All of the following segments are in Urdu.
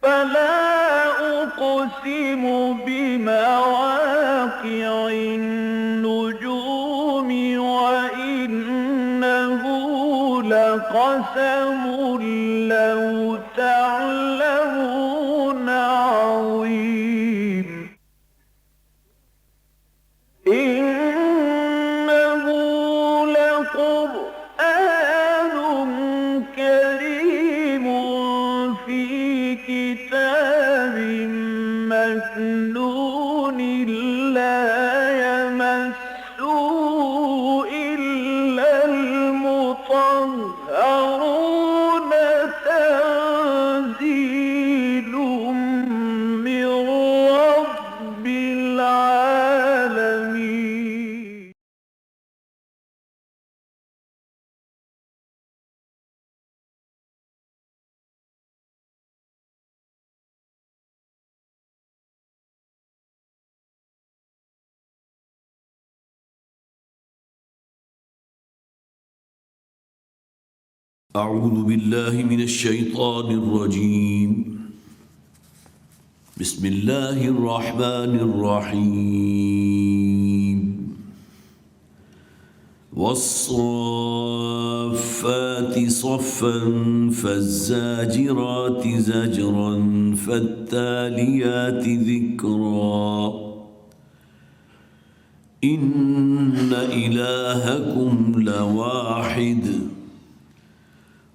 فلا أقسم بمواقع النجوم وإنه لقسم لو تعلمون عظيم إنه لقرآن كريم في كتاب مكنون لا يمسه إلا المطهرون تنزيل من رب العالمين أعوذ بالله من الشيطان الرجيم بسم الله الرحمن الرحيم والصافات صفا فالزاجرات زجرا فالتاليات ذكرا إن إلهكم لواحد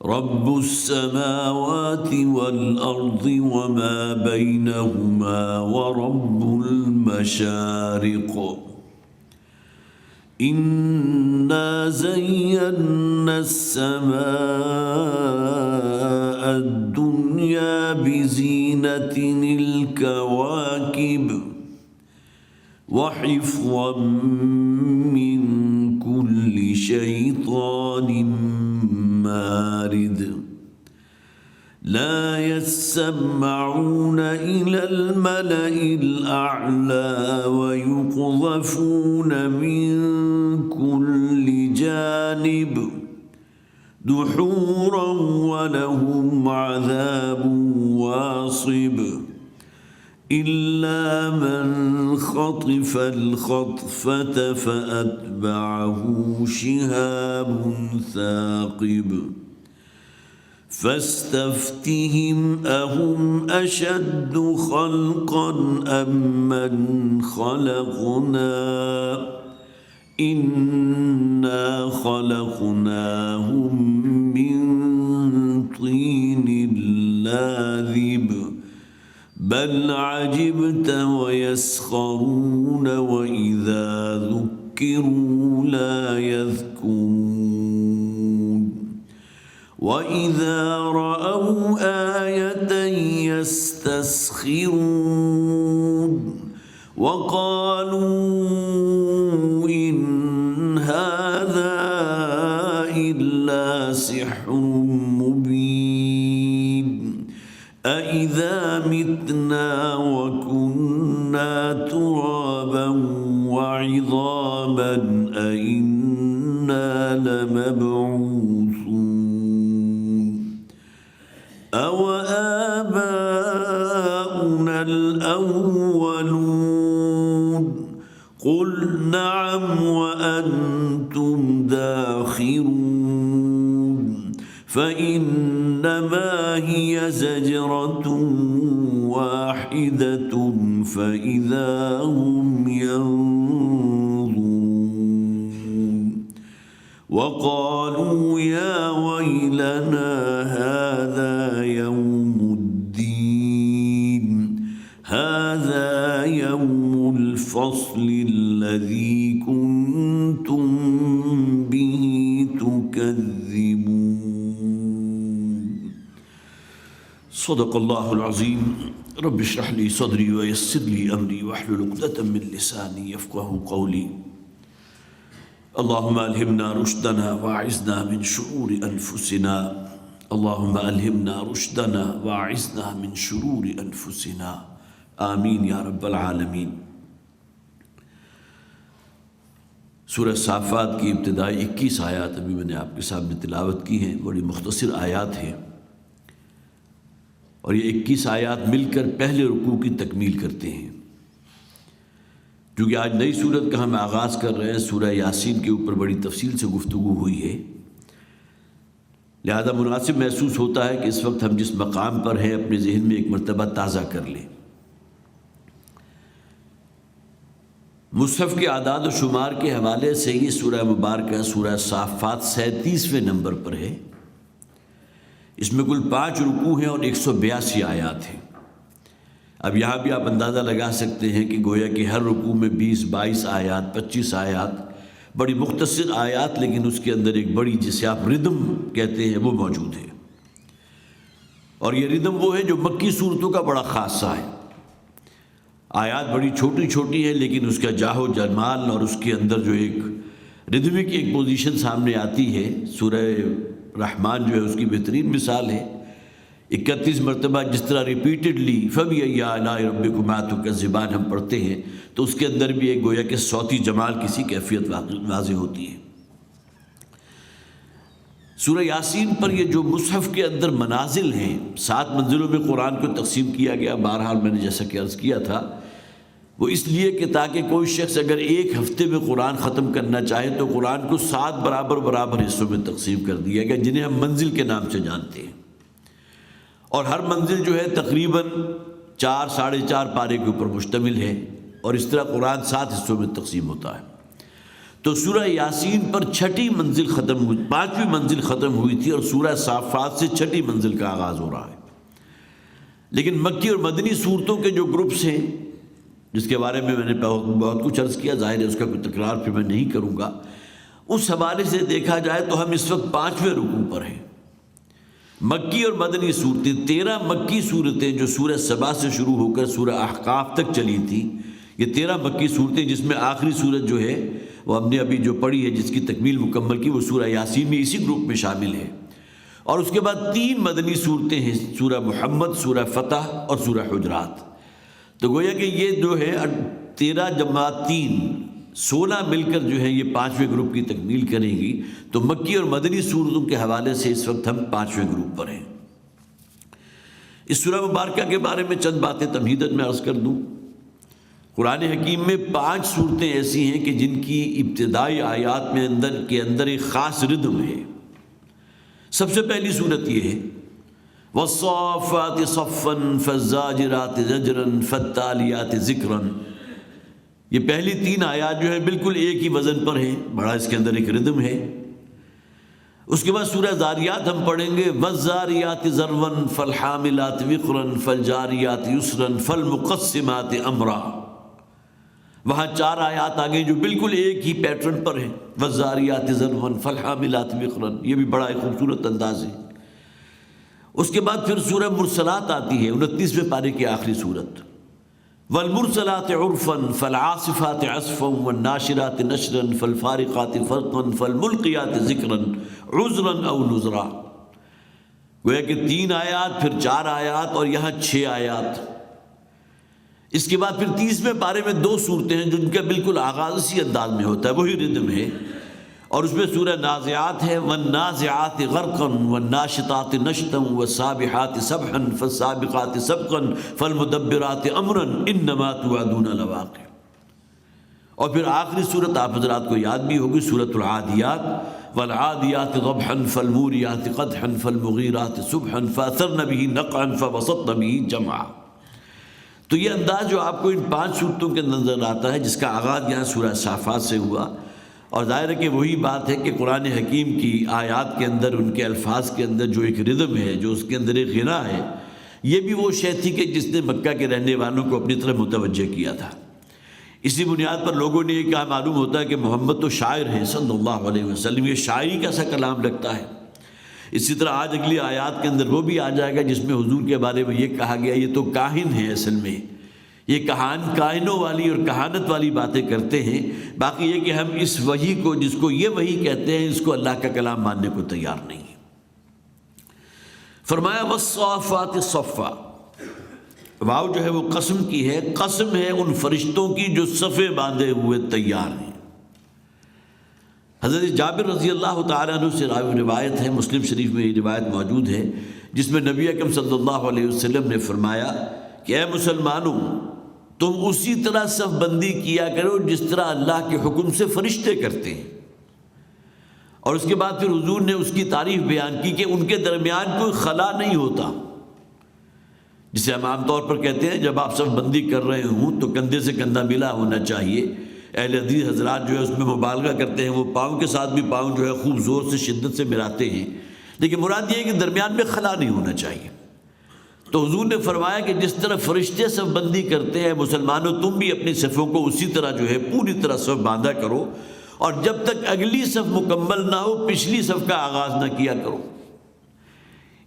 رب السماوات والأرض وما بينهما ورب المشارق إنا زينا السماء الدنيا بزينة الكواكب وحفظا من كل شيطان مارد لا يسمعون إلى الملأ الأعلى ويقذفون من كل جانب دحورا ولهم عذاب واصب إلا من خطف الخطفة فأتبعه شهاب ثاقب فاستفتهم أهم أشد خلقا أم من خلقنا إنا خلقناهم من طين لاذب بل عجبت ويسخرون وإذا ذكروا لا يذكرون وإذا رأوا آية يستسخرون وقالوا إن هذا إلا سحر مبين أإذا متنا وكنا ترابا وعظاما أإنا لمبعوثون أوآباؤنا الأولون قل نعم وأنتم داخرون فإنما هي زجرة واحدة فإذا هم ينظرون وقالوا يا ويلنا هذا يوم الدين هذا يوم الفصل الذي كنتم به تكذبون صدق الله العظيم رب اشرح لي صدري ويسر لي أمري واحلل عقدة من لساني يفقهوا قولي اللهم ألهمنا رشدنا واعذنا من شرور أنفسنا اللهم ألهمنا رشدنا واعذنا من شرور أنفسنا آمین یا رب العالمین۔ سورہ صافات کی ابتدائی 21 آیات ابھی میں نے آپ کے سامنے تلاوت کی ہیں، بڑی مختصر آیات ہیں۔ اور یہ 21 آیات مل کر پہلے رکوع کی تکمیل کرتے ہیں۔ کیونکہ آج نئی سورت کا ہم آغاز کر رہے ہیں، سورہ یاسین کے اوپر بڑی تفصیل سے گفتگو ہوئی ہے، لہذا مناسب محسوس ہوتا ہے کہ اس وقت ہم جس مقام پر ہیں اپنے ذہن میں ایک مرتبہ تازہ کر لیں۔ مصحف کے اعداد و شمار کے حوالے سے یہ سورہ مبارکہ سورہ صافات 37ویں نمبر پر ہے۔ اس میں کل 5 رکوع ہیں اور 182 آیات ہیں۔ اب یہاں بھی آپ اندازہ لگا سکتے ہیں کہ گویا کہ ہر رکوع میں 20-22 آیات، 25 آیات، بڑی مختصر آیات، لیکن اس کے اندر ایک بڑی، جسے آپ ردم کہتے ہیں، وہ موجود ہے۔ اور یہ ردم وہ ہے جو مکی صورتوں کا بڑا خاصہ ہے۔ آیات بڑی چھوٹی چھوٹی ہے، لیکن اس کا جاہ و جمال اور اس کے اندر جو ایک ردمک ایک پوزیشن سامنے آتی ہے۔ سورہ رحمان جو ہے اس کی بہترین مثال ہے، 31 مرتبہ جس طرح ریپیٹڈلی فَبِأَيِّ آلَاءِ رَبِّكُمَا تُكَذِّبَانِ ہم پڑھتے ہیں، تو اس کے اندر بھی ایک گویا کہ صوتی جمال کسی کیفیت واضح ہوتی ہے۔ سورہ یاسین پر یہ جو مصحف کے اندر منازل ہیں، 7 منزلوں میں قرآن کو تقسیم کیا گیا۔ بہرحال میں نے جیسا کہ عرض کیا تھا، وہ اس لیے کہ تاکہ کوئی شخص اگر ایک ہفتے میں قرآن ختم کرنا چاہے تو قرآن کو 7 برابر حصوں میں تقسیم کر دیا گیا، جنہیں ہم منزل کے نام سے جانتے ہیں، اور ہر منزل جو ہے تقریباً 4 ساڑھے 4 پارے کے اوپر مشتمل ہے، اور اس طرح قرآن 7 حصوں میں تقسیم ہوتا ہے۔ تو سورہ یاسین پر 6ٹھی منزل ختم ہوئی، 5ویں منزل ختم ہوئی تھی، اور سورہ صافات سے 6ٹھی منزل کا آغاز ہو رہا ہے۔ لیکن مکی اور مدنی صورتوں کے جو گروپس ہیں، جس کے بارے میں نے بہت کچھ عرض کیا، ظاہر ہے اس کا کوئی تکرار پھر میں نہیں کروں گا، اس حوالے سے دیکھا جائے تو ہم اس وقت 5ویں رکوع پر ہیں۔ مکی اور مدنی صورتیں، 13 مکی صورتیں جو سورہ سبا سے شروع ہو کر سورہ احقاف تک چلی تھی، یہ 13 مکی صورتیں، جس میں آخری صورت جو ہے وہ ہم نے ابھی جو پڑھی ہے، جس کی تکمیل مکمل کی، وہ سورہ یاسین میں اسی گروپ میں شامل ہے۔ اور اس کے بعد 3 مدنی صورتیں ہیں، سورہ محمد، سورہ فتح اور سورہ حجرات۔ تو گویا کہ یہ جو ہے 13 جمع 3 16 مل کر جو ہے یہ 5ویں گروپ کی تکمیل کریں گی۔ تو مکی اور مدنی صورتوں کے حوالے سے اس وقت ہم 5ویں گروپ پر ہیں۔ اس سورہ مبارکہ کے بارے میں چند باتیں تمہیداً میں عرض کر دوں۔ قرآن حکیم میں 5 صورتیں ایسی ہیں کہ جن کی ابتدائی آیات میں اندر ایک خاص ردم ہے۔ سب سے پہلی صورت یہ ہے وَالصَّافَّاتِ صَفًّا فَالزَّاجِرَاتِ زَجْرًا فَالتَّالِيَاتِ ذِكْرًا۔ یہ پہلی 3 آیات جو ہے بالکل ایک ہی وزن پر ہیں، بڑا اس کے اندر ایک ردم ہے۔ اس کے بعد سورہ زاریات ہم پڑھیں گے وَالزَّارِيَاتِ ذَرْوًا فَالْحَامِلَاتِ وِقْرًا فَالْجَارِيَاتِ يُسْرًا فَالْمُقَسِّمَاتِ أَمْرًا۔ وہاں 4 آیات آگئے جو بالکل ایک ہی پیٹرن پر ہیں، وَالزَّارِيَاتِ ذَرْوًا فَالْحَامِلَاتِ وِقْرًا۔ یہ بھی بڑا ایک خوبصورت انداز ہے۔ اس کے بعد پھر سورہ مرسلات آتی ہے، 29ویں پارے کی آخری صورت، والمرسلات عرفا فالعاصفات عصفا والناشرات نشرا فالفارقات فرقا فالملقیات ذکرا عذرا او نذرا۔ گویا کہ 3 آیات، پھر 4 آیات، اور یہاں 6 آیات۔ اس کے بعد پھر 30ویں پارے میں 2 صورتیں ہیں جن کا بالکل آغاز اسی انداز میں ہوتا ہے، وہی ردم ہے، اور اس میں سورہ نازعات ہے والنازعات غرقا والناشطات نشطا والسابحات سبحا فالسابقات سبقا فالمدبرات امرا انما توعدون لواقع۔ اور پھر آخری صورت آپ حضرات کو یاد بھی ہوگی، سورۃ العادیات والعادیات ضبحا فالموریات قدحا فالمغیرات صبحا فاثرن به نقعا فوسطن به جمعا۔ تو یہ انداز جو آپ کو ان 5 صورتوں کے نظر آتا ہے، جس کا آغاز یہاں سورہ صافات سے ہوا، اور ظاہر ہے کہ وہی بات ہے کہ قرآن حکیم کی آیات کے اندر، ان کے الفاظ کے اندر جو ایک ردم ہے، جو اس کے اندر ایک غنا ہے، یہ بھی وہ شے تھی کہ جس نے مکہ کے رہنے والوں کو اپنی طرف متوجہ کیا تھا۔ اسی بنیاد پر لوگوں نے یہ کہا، معلوم ہوتا ہے کہ محمد تو شاعر ہے صلی اللہ علیہ وسلم، یہ شاعری کا سا کلام لگتا ہے۔ اسی طرح آج اگلی آیات کے اندر وہ بھی آ جائے گا جس میں حضور کے بارے میں یہ کہا گیا یہ تو کاہن ہے، اصل میں یہ کاہنوں والی اور کہانت والی باتیں کرتے ہیں۔ باقی یہ کہ ہم اس وحی کو، جس کو یہ وحی کہتے ہیں، اس کو اللہ کا کلام ماننے کو تیار نہیں ہیں۔ فرمایا والصافات صفا، واو جو ہے وہ قسم کی ہے، قسم ہے ان فرشتوں کی جو صفے باندھے ہوئے تیار ہیں۔ حضرت جابر رضی اللہ تعالیٰ عنہ سے روایت ہے، مسلم شریف میں یہ روایت موجود ہے جس میں نبی اکرم صلی اللہ علیہ وسلم نے فرمایا کہ اے مسلمانوں، تم اسی طرح صف بندی کیا کرو جس طرح اللہ کے حکم سے فرشتے کرتے ہیں۔ اور اس کے بعد پھر حضور نے اس کی تعریف بیان کی کہ ان کے درمیان کوئی خلا نہیں ہوتا، جسے ہم عام طور پر کہتے ہیں جب آپ صف بندی کر رہے ہوں تو کندھے سے کندھا ملا ہونا چاہیے۔ اہل حدیث حضرات جو ہے اس میں مبالغہ کرتے ہیں، وہ پاؤں کے ساتھ بھی پاؤں جو ہے خوب زور سے شدت سے ملاتے ہیں، لیکن مراد یہ ہے کہ درمیان میں خلا نہیں ہونا چاہیے۔ تو حضور نے فرمایا کہ جس طرح فرشتے صف بندی کرتے ہیں، مسلمانوں تم بھی اپنی صفوں کو اسی طرح جو ہے پوری طرح صف باندھا کرو، اور جب تک اگلی صف مکمل نہ ہو پچھلی صف کا آغاز نہ کیا کرو۔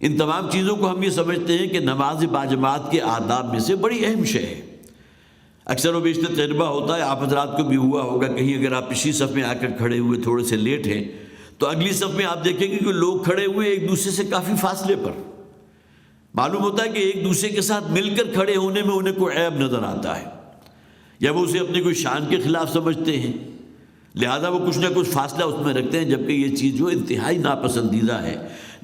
ان تمام چیزوں کو ہم یہ سمجھتے ہیں کہ نماز باجماعت کے آداب میں سے بڑی اہم شے ہے۔ اکثر و بیشتر تجربہ ہوتا ہے، آپ حضرات کو بھی ہوا ہوگا، کہیں اگر آپ پچھلی صف میں آ کر کھڑے ہوئے تھوڑے سے لیٹ ہیں تو اگلی صف میں آپ دیکھیں گے کہ لوگ کھڑے ہوئے ایک دوسرے سے کافی فاصلے پر۔ معلوم ہوتا ہے کہ ایک دوسرے کے ساتھ مل کر کھڑے ہونے میں انہیں کوئی عیب نظر آتا ہے، یا وہ اسے اپنی کوئی شان کے خلاف سمجھتے ہیں، لہذا وہ کچھ نہ کچھ فاصلہ اس میں رکھتے ہیں، جبکہ یہ چیز جو انتہائی ناپسندیدہ ہے۔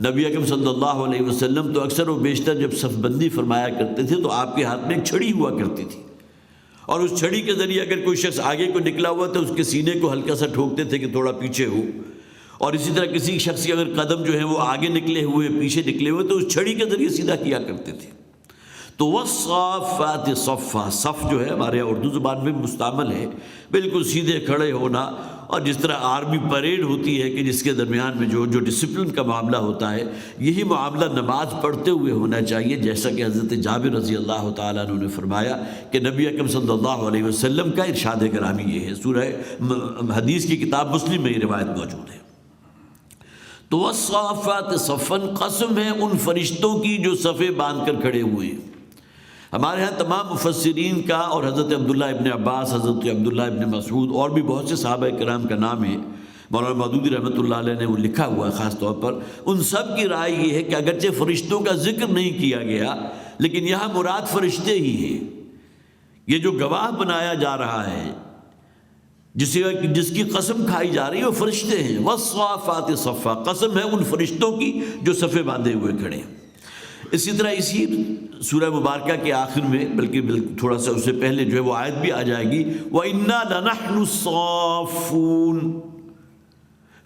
نبی اکرم صلی اللہ علیہ وسلم تو اکثر و بیشتر جب صف بندی فرمایا کرتے تھے تو آپ کے ہاتھ میں ایک چھڑی ہوا کرتی تھی، اور اس چھڑی کے ذریعے اگر کوئی شخص آگے کو نکلا ہوا تو اس کے سینے کو ہلکا سا ٹھوکتے تھے کہ تھوڑا پیچھے ہو، اور اسی طرح کسی شخص کے اگر قدم جو ہے وہ آگے نکلے ہوئے پیچھے نکلے ہوئے تو اس چھڑی کے ذریعے سیدھا کیا کرتے تھے۔ تو والصافات صفا، صف جو ہے ہمارے یہاں اردو زبان میں مستعمل ہے بالکل سیدھے کھڑے ہونا، اور جس طرح آرمی پریڈ ہوتی ہے کہ جس کے درمیان میں جو ڈسپلن کا معاملہ ہوتا ہے، یہی معاملہ نماز پڑھتے ہوئے ہونا چاہیے، جیسا کہ حضرت جابر رضی اللہ تعالیٰ عنہ نے فرمایا کہ نبی اکرم صلی اللہ علیہ وسلم کا ارشاد گرامی یہ ہے۔ سورہ حدیث کی کتاب مسلم میں یہ روایت موجود ہے۔ تو والصافات صفا، قسم ہے ان فرشتوں کی جو صفیں باندھ کر کھڑے ہوئے ہیں۔ ہمارے ہاں تمام مفسرین کا اور حضرت عبداللہ ابن عباس، حضرت عبداللہ ابن مسعود اور بھی بہت سے صحابہ کرام کا نام ہے، مولانا مودودی رحمۃ اللہ علیہ نے وہ لکھا ہوا ہے خاص طور پر، ان سب کی رائے یہ ہے کہ اگرچہ فرشتوں کا ذکر نہیں کیا گیا لیکن یہاں مراد فرشتے ہی ہیں۔ یہ جو گواہ بنایا جا رہا ہے، جس کی قسم کھائی جا رہی ہے، وہ فرشتے ہیں۔ والصافات صفا، قسم ہے ان فرشتوں کی جو صفیں باندھے ہوئے کھڑے ہیں۔ اسی طرح اسی سورہ مبارکہ کے آخر میں، بلکہ تھوڑا سا اس سے پہلے جو ہے وہ آیت بھی آ جائے گی، وَإِنَّا لَنَحْنُ الصَّافُونَ،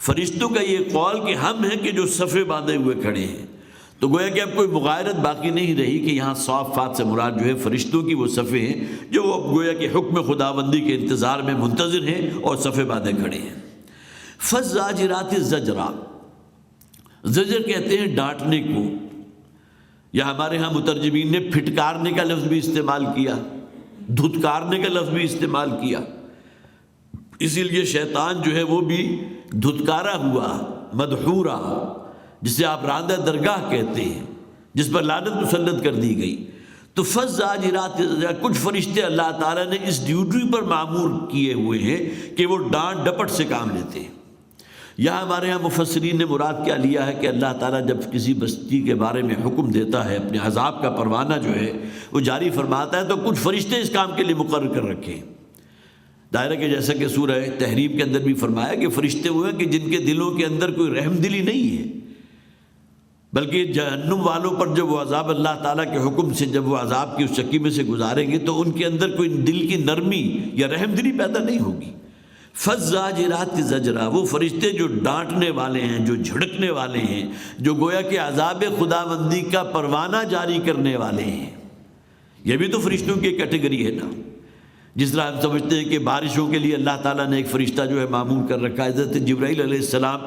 فرشتوں کا یہ قول کہ ہم ہیں کہ جو صفیں باندھے ہوئے کھڑے ہیں۔ تو گویا کہ اب کوئی مغایرت باقی نہیں رہی کہ یہاں صافات سے مراد جو ہے فرشتوں کی وہ صفیں ہیں جو وہ گویا کہ حکم خداوندی کے انتظار میں منتظر ہیں اور صفیں باندھے کھڑے ہیں۔ فَالزَّاجِرَاتِ زَجْرًا، زجر کہتے ہیں ڈانٹنے کو، یا ہمارے ہاں مترجمین نے پھٹکارنے کا لفظ بھی استعمال کیا، دھتکارنے کا لفظ بھی استعمال کیا۔ اسی لیے شیطان جو ہے وہ بھی دھتکارا ہوا، مدحورا، جسے آپ راندہ درگاہ کہتے ہیں، جس پر لعنت مسلط کر دی گئی۔ تو فالزاجرات، کچھ فرشتے اللہ تعالیٰ نے اس ڈیوٹی پر معمور کیے ہوئے ہیں کہ وہ ڈانٹ ڈپٹ سے کام لیتے ہیں۔ یہاں ہمارے یہاں مفسرین نے مراد کیا لیا ہے کہ اللہ تعالیٰ جب کسی بستی کے بارے میں حکم دیتا ہے، اپنے عذاب کا پروانہ جو ہے وہ جاری فرماتا ہے، تو کچھ فرشتے اس کام کے لیے مقرر کر رکھے ہیں۔ دائرہ کہ جیسا کہ سورہ تحریم کے اندر بھی فرمایا کہ فرشتے وہ ہیں کہ جن کے دلوں کے اندر کوئی رحم دلی نہیں ہے، بلکہ جہنم والوں پر جب وہ عذاب اللہ تعالیٰ کے حکم سے جب وہ عذاب کی اس چکی میں سے گزاریں گے تو ان کے اندر کوئی دل کی نرمی یا رحم دلی پیدا نہیں ہوگی۔ فالزاجرات زجرا، وہ فرشتے جو ڈانٹنے والے ہیں، جو جھڑکنے والے ہیں، جو گویا کہ عذاب خداوندی کا پروانہ جاری کرنے والے ہیں۔ یہ بھی تو فرشتوں کی کیٹیگری ہے نا۔ جس طرح ہم سمجھتے ہیں کہ بارشوں کے لیے اللہ تعالیٰ نے ایک فرشتہ جو ہے معمول کر رکھا ہے، حضرت جبرائیل علیہ السلام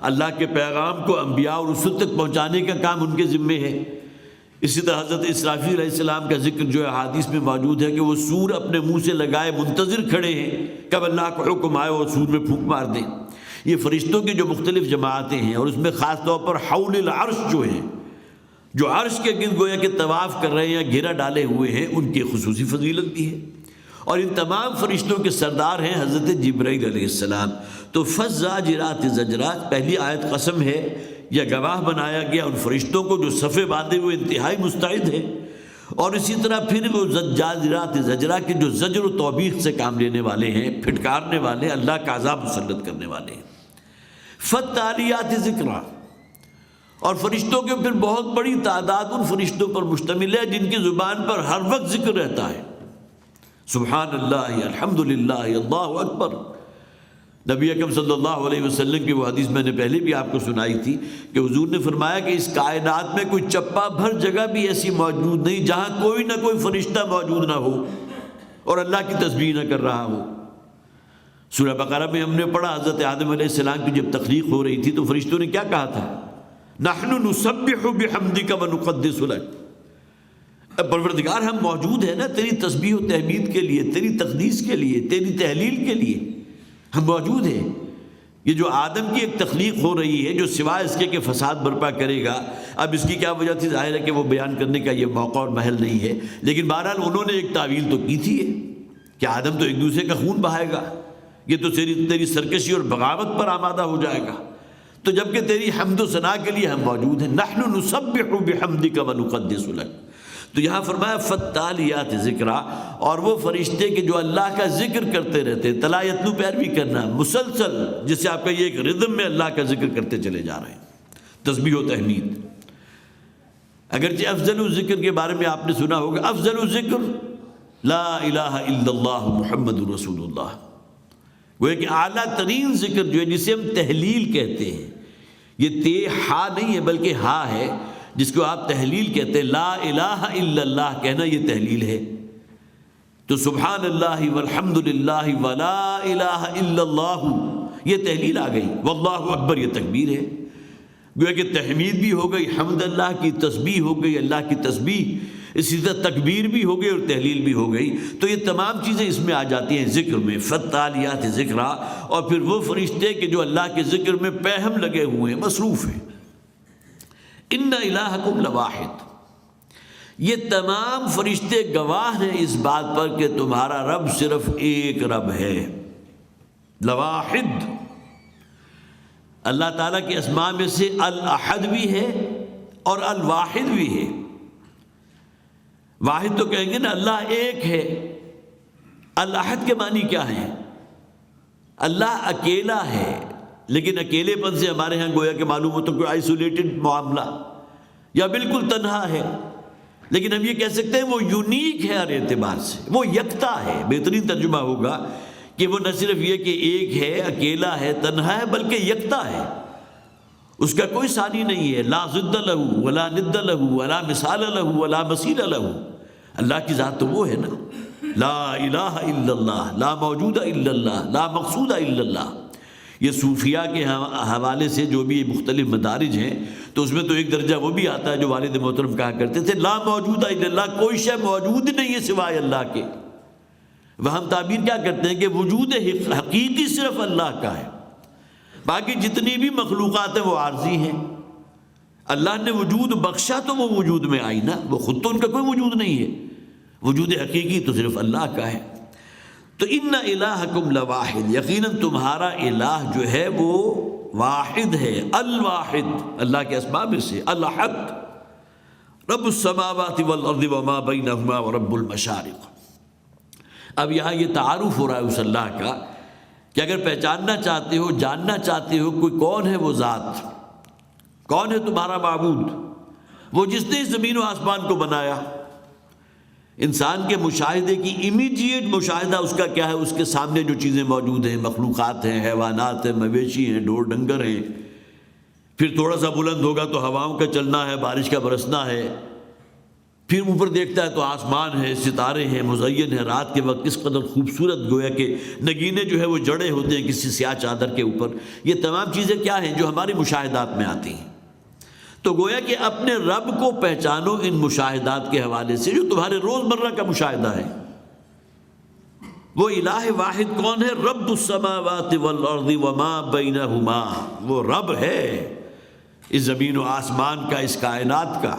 اللہ کے پیغام کو انبیاء اور رسل تک پہنچانے کا کام ان کے ذمے ہے۔ اسی طرح حضرت اسرافیل علیہ السلام کا ذکر جو ہے حدیث میں موجود ہے کہ وہ سور اپنے منہ سے لگائے منتظر کھڑے ہیں کب اللہ کا حکم آئے اور سور میں پھونک مار دیں۔ یہ فرشتوں کی جو مختلف جماعتیں ہیں، اور اس میں خاص طور پر حول العرش جو ہیں، جو عرش کے گرد گویا کہ طواف کر رہے ہیں یا گھیرا ڈالے ہوئے ہیں، ان کی خصوصی فضیلت بھی ہے، اور ان تمام فرشتوں کے سردار ہیں حضرت جبرائیل علیہ السلام۔ تو فالزاجرات زجرا، پہلی آیت قسم ہے یا گواہ بنایا گیا ان فرشتوں کو جو صفیں باندھے ہوئے انتہائی مستعد ہیں، اور اسی طرح پھر وہ زجاجرات زجرا کے جو زجر و توبیخ سے کام لینے والے ہیں، پھٹکارنے والے، اللہ کا عذاب مسلط کرنے والے ہیں۔ فالتالیات ذکرا، اور فرشتوں کے پھر بہت بڑی تعداد ان فرشتوں پر مشتمل ہے جن کی زبان پر ہر وقت ذکر رہتا ہے، سبحان اللہ، الحمدللہ، اللہ اکبر۔ نبی اکرم صلی اللہ علیہ وسلم کی وہ حدیث میں نے پہلے بھی آپ کو سنائی تھی کہ حضور نے فرمایا کہ اس کائنات میں کوئی چپا بھر جگہ بھی ایسی موجود نہیں جہاں کوئی نہ کوئی فرشتہ موجود نہ ہو اور اللہ کی تسبیح نہ کر رہا ہو۔ سورہ بقرہ میں ہم نے پڑھا حضرت آدم علیہ السلام کی جب تخلیق ہو رہی تھی تو فرشتوں نے کیا کہا تھا؟ نحن نسبح بحمدک ونقدس لک، پروردگار ہم موجود ہیں نا تیری تسبیح و تحمید کے لیے، تیری تقدیس کے لیے، تیری تحلیل کے لیے ہم موجود ہیں۔ یہ جو آدم کی ایک تخلیق ہو رہی ہے جو سوائے اس کے کہ فساد برپا کرے گا، اب اس کی کیا وجہ تھی ظاہر ہے کہ وہ بیان کرنے کا یہ موقع اور محل نہیں ہے، لیکن بہرحال انہوں نے ایک تعویل تو کی تھی کہ آدم تو ایک دوسرے کا خون بہائے گا، یہ تو تیری سرکشی اور بغاوت پر آمادہ ہو جائے گا، تو جبکہ تیری حمد و ثنا کے لیے ہم موجود ہیں، نحن نسبح بحمدک ونقدس لک۔ تو یہاں فرمایا فالتالیات ذکرا، اور وہ فرشتے کہ جو اللہ کا ذکر کرتے رہتے، تلا یتلو پیروی کرنا مسلسل، جس سے آپ کا یہ ایک ردم میں اللہ کا ذکر کرتے چلے جا رہے ہیں، تسبیح و تحمید۔ اگرچہ افضل الذکر کے بارے میں آپ نے سنا ہوگا، افضل الذکر لا الہ الا اللہ محمد رسول اللہ، وہ ایک اعلیٰ ترین ذکر جو ہے جسے ہم تحلیل کہتے ہیں، یہ تے ہا نہیں ہے بلکہ ہا ہے، جس کو آپ تحلیل کہتے ہیں، لا الہ الا اللہ کہنا یہ تحلیل ہے۔ تو سبحان اللہ والحمد للہ ولا الہ الا اللہ یہ تحلیل آ گئی، واللہ اکبر یہ تکبیر ہے، گویا کہ تحمید بھی ہو گئی، حمد اللہ کی، تسبیح ہو گئی اللہ کی تسبیح، اسی طرح تکبیر بھی ہو گئی اور تحلیل بھی ہو گئی۔ تو یہ تمام چیزیں اس میں آ جاتی ہیں ذکر میں، فالتالیات ذکرا، اور پھر وہ فرشتے کہ جو اللہ کے ذکر میں پہم لگے ہوئے ہیں، مصروف ہیں۔ ان الہکم لواحد، یہ تمام فرشتے گواہ ہیں اس بات پر کہ تمہارا رب صرف ایک رب ہے، لواحد۔ اللہ تعالیٰ کے اسماء میں سے الاحد بھی ہے اور الواحد بھی ہے۔ واحد تو کہیں گے نا اللہ ایک ہے، الاحد کے معنی کیا ہے؟ اللہ اکیلا ہے، لیکن اکیلے پن سے ہمارے ہاں گویا کہ معلوم ہو تو کوئی آئسولیٹڈ معاملہ یا بالکل تنہا ہے، لیکن ہم یہ کہہ سکتے ہیں وہ یونیک ہے ہر اعتبار سے، وہ یکتا ہے۔ بہترین ترجمہ ہوگا کہ وہ نہ صرف یہ کہ ایک ہے، اکیلا ہے، تنہا ہے، بلکہ یکتا ہے، اس کا کوئی ثانی نہیں ہے، لا ضد لہ ولا ند لہ ولا مثال لہ ولا مثیل لہ۔ اللہ کی ذات تو وہ ہے نا، لا الہ الا اللہ، لا موجود الا اللہ، لا مقصود الا اللہ۔ یہ صوفیہ کے حوالے سے جو بھی مختلف مدارج ہیں تو اس میں تو ایک درجہ وہ بھی آتا ہے جو والد محترم کہا کرتے تھے، لا موجود الا اللہ، کوئی شے موجود نہیں ہے سوائے اللہ کے۔ وہ ہم تعبیر کیا کرتے ہیں کہ وجود حقیقی صرف اللہ کا ہے، باقی جتنی بھی مخلوقات ہیں وہ عارضی ہیں۔ اللہ نے وجود بخشا تو وہ وجود میں آئی نا، وہ خود تو ان کا کوئی وجود نہیں ہے، وجود حقیقی تو صرف اللہ کا ہے۔ تو ان الہکم لواحد، یقیناً تمہارا الہ جو ہے وہ واحد ہے، الواحد، اللہ کے اسماء میں سے الاحد، رب السماوات والارض وما بینہما ورب المشارق۔ اب یہاں یہ تعارف ہو رہا ہے اس اللہ کا کہ اگر پہچاننا چاہتے ہو، جاننا چاہتے ہو کوئی کون ہے وہ ذات، کون ہے تمہارا معبود، وہ جس نے اس زمین و آسمان کو بنایا۔ انسان کے مشاہدے کی امیڈیٹ مشاہدہ اس کا کیا ہے؟ اس کے سامنے جو چیزیں موجود ہیں، مخلوقات ہیں، حیوانات ہیں، مویشی ہیں، ڈور ڈنگر ہیں، پھر تھوڑا سا بلند ہوگا تو ہواؤں کا چلنا ہے، بارش کا برسنا ہے، پھر اوپر دیکھتا ہے تو آسمان ہے، ستارے ہیں، مزین ہے، رات کے وقت کس قدر خوبصورت گویا کہ نگینے جو ہے وہ جڑے ہوتے ہیں کسی سیاہ چادر کے اوپر۔ یہ تمام چیزیں کیا ہیں جو ہمارے مشاہدات میں آتی ہیں۔ تو گویا کہ اپنے رب کو پہچانو ان مشاہدات کے حوالے سے جو تمہارے روزمرہ کا مشاہدہ ہے۔ وہ الہ واحد کون ہے؟ رب السماوات والارض وما بینہما، وہ رب ہے اس زمین و آسمان کا، اس کائنات کا۔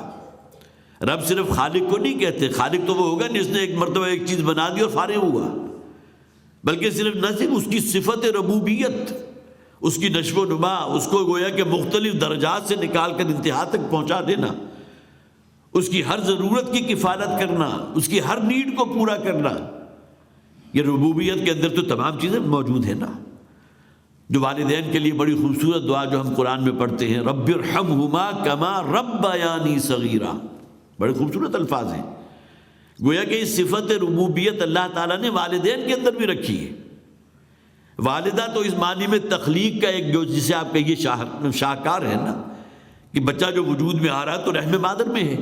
رب صرف خالق کو نہیں کہتے، خالق تو وہ ہوگا جس نے ایک مرتبہ ایک چیز بنا دی اور فارغ ہوا، بلکہ صرف نہ صرف اس کی صفت ربوبیت، اس کی نشو و نما، اس کو گویا کہ مختلف درجات سے نکال کر انتہا تک پہنچا دینا، اس کی ہر ضرورت کی کفالت کرنا، اس کی ہر نیڈ کو پورا کرنا، یہ ربوبیت کے اندر تو تمام چیزیں موجود ہیں نا۔ جو والدین کے لیے بڑی خوبصورت دعا جو ہم قرآن میں پڑھتے ہیں، رب ارحمہما کما ربیانی صغیرا، بڑے خوبصورت الفاظ ہیں۔ گویا کہ اس صفت ربوبیت اللہ تعالیٰ نے والدین کے اندر بھی رکھی ہے۔ والدہ تو اس معنی میں تخلیق کا ایک جو جسے آپ کہیے شاہکار ہے نا، کہ بچہ جو وجود میں آ رہا ہے تو رحم مادر میں ہے،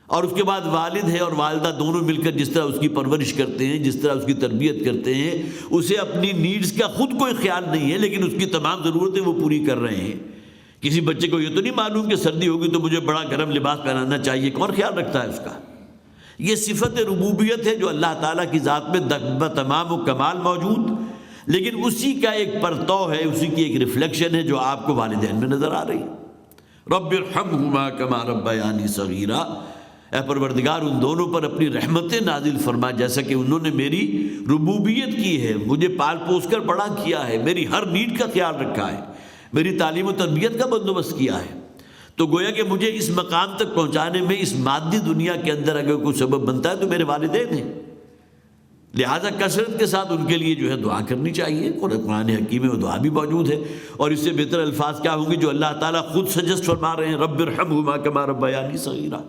اور اس کے بعد والد ہے اور والدہ دونوں مل کر جس طرح اس کی پرورش کرتے ہیں، جس طرح اس کی تربیت کرتے ہیں، اسے اپنی نیڈز کا خود کوئی خیال نہیں ہے لیکن اس کی تمام ضرورتیں وہ پوری کر رہے ہیں۔ کسی بچے کو یہ تو نہیں معلوم کہ سردی ہوگی تو مجھے بڑا گرم لباس پہنانا چاہیے، کون خیال رکھتا ہے اس کا؟ یہ صفت ربوبیت ہے جو اللہ تعالیٰ کی ذات میں تمام و کمال موجود، لیکن اسی کا ایک پرتو ہے، اسی کی ایک ریفلیکشن ہے جو آپ کو والدین میں نظر آ رہی ہے۔ رب ارحمہما کما ربیانی صغیرا، اے پروردگار ان دونوں پر اپنی رحمتیں نازل فرما، جیسا کہ انہوں نے میری ربوبیت کی ہے، مجھے پال پوس کر بڑا کیا ہے، میری ہر نیڈ کا خیال رکھا ہے، میری تعلیم و تربیت کا بندوبست کیا ہے۔ تو گویا کہ مجھے اس مقام تک پہنچانے میں اس مادی دنیا کے اندر اگر کوئی سبب بنتا ہے تو میرے والدین ہیں، لہٰذا کثرت کے ساتھ ان کے لیے جو ہے دعا کرنی چاہیے۔ قرآن حکیم میں وہ دعا بھی موجود ہے، اور اس سے بہتر الفاظ کیا ہوں گے جو اللہ تعالیٰ خود سجسٹ فرما رہے ہیں، رب ارحمہما کما ربیانی صغیرا۔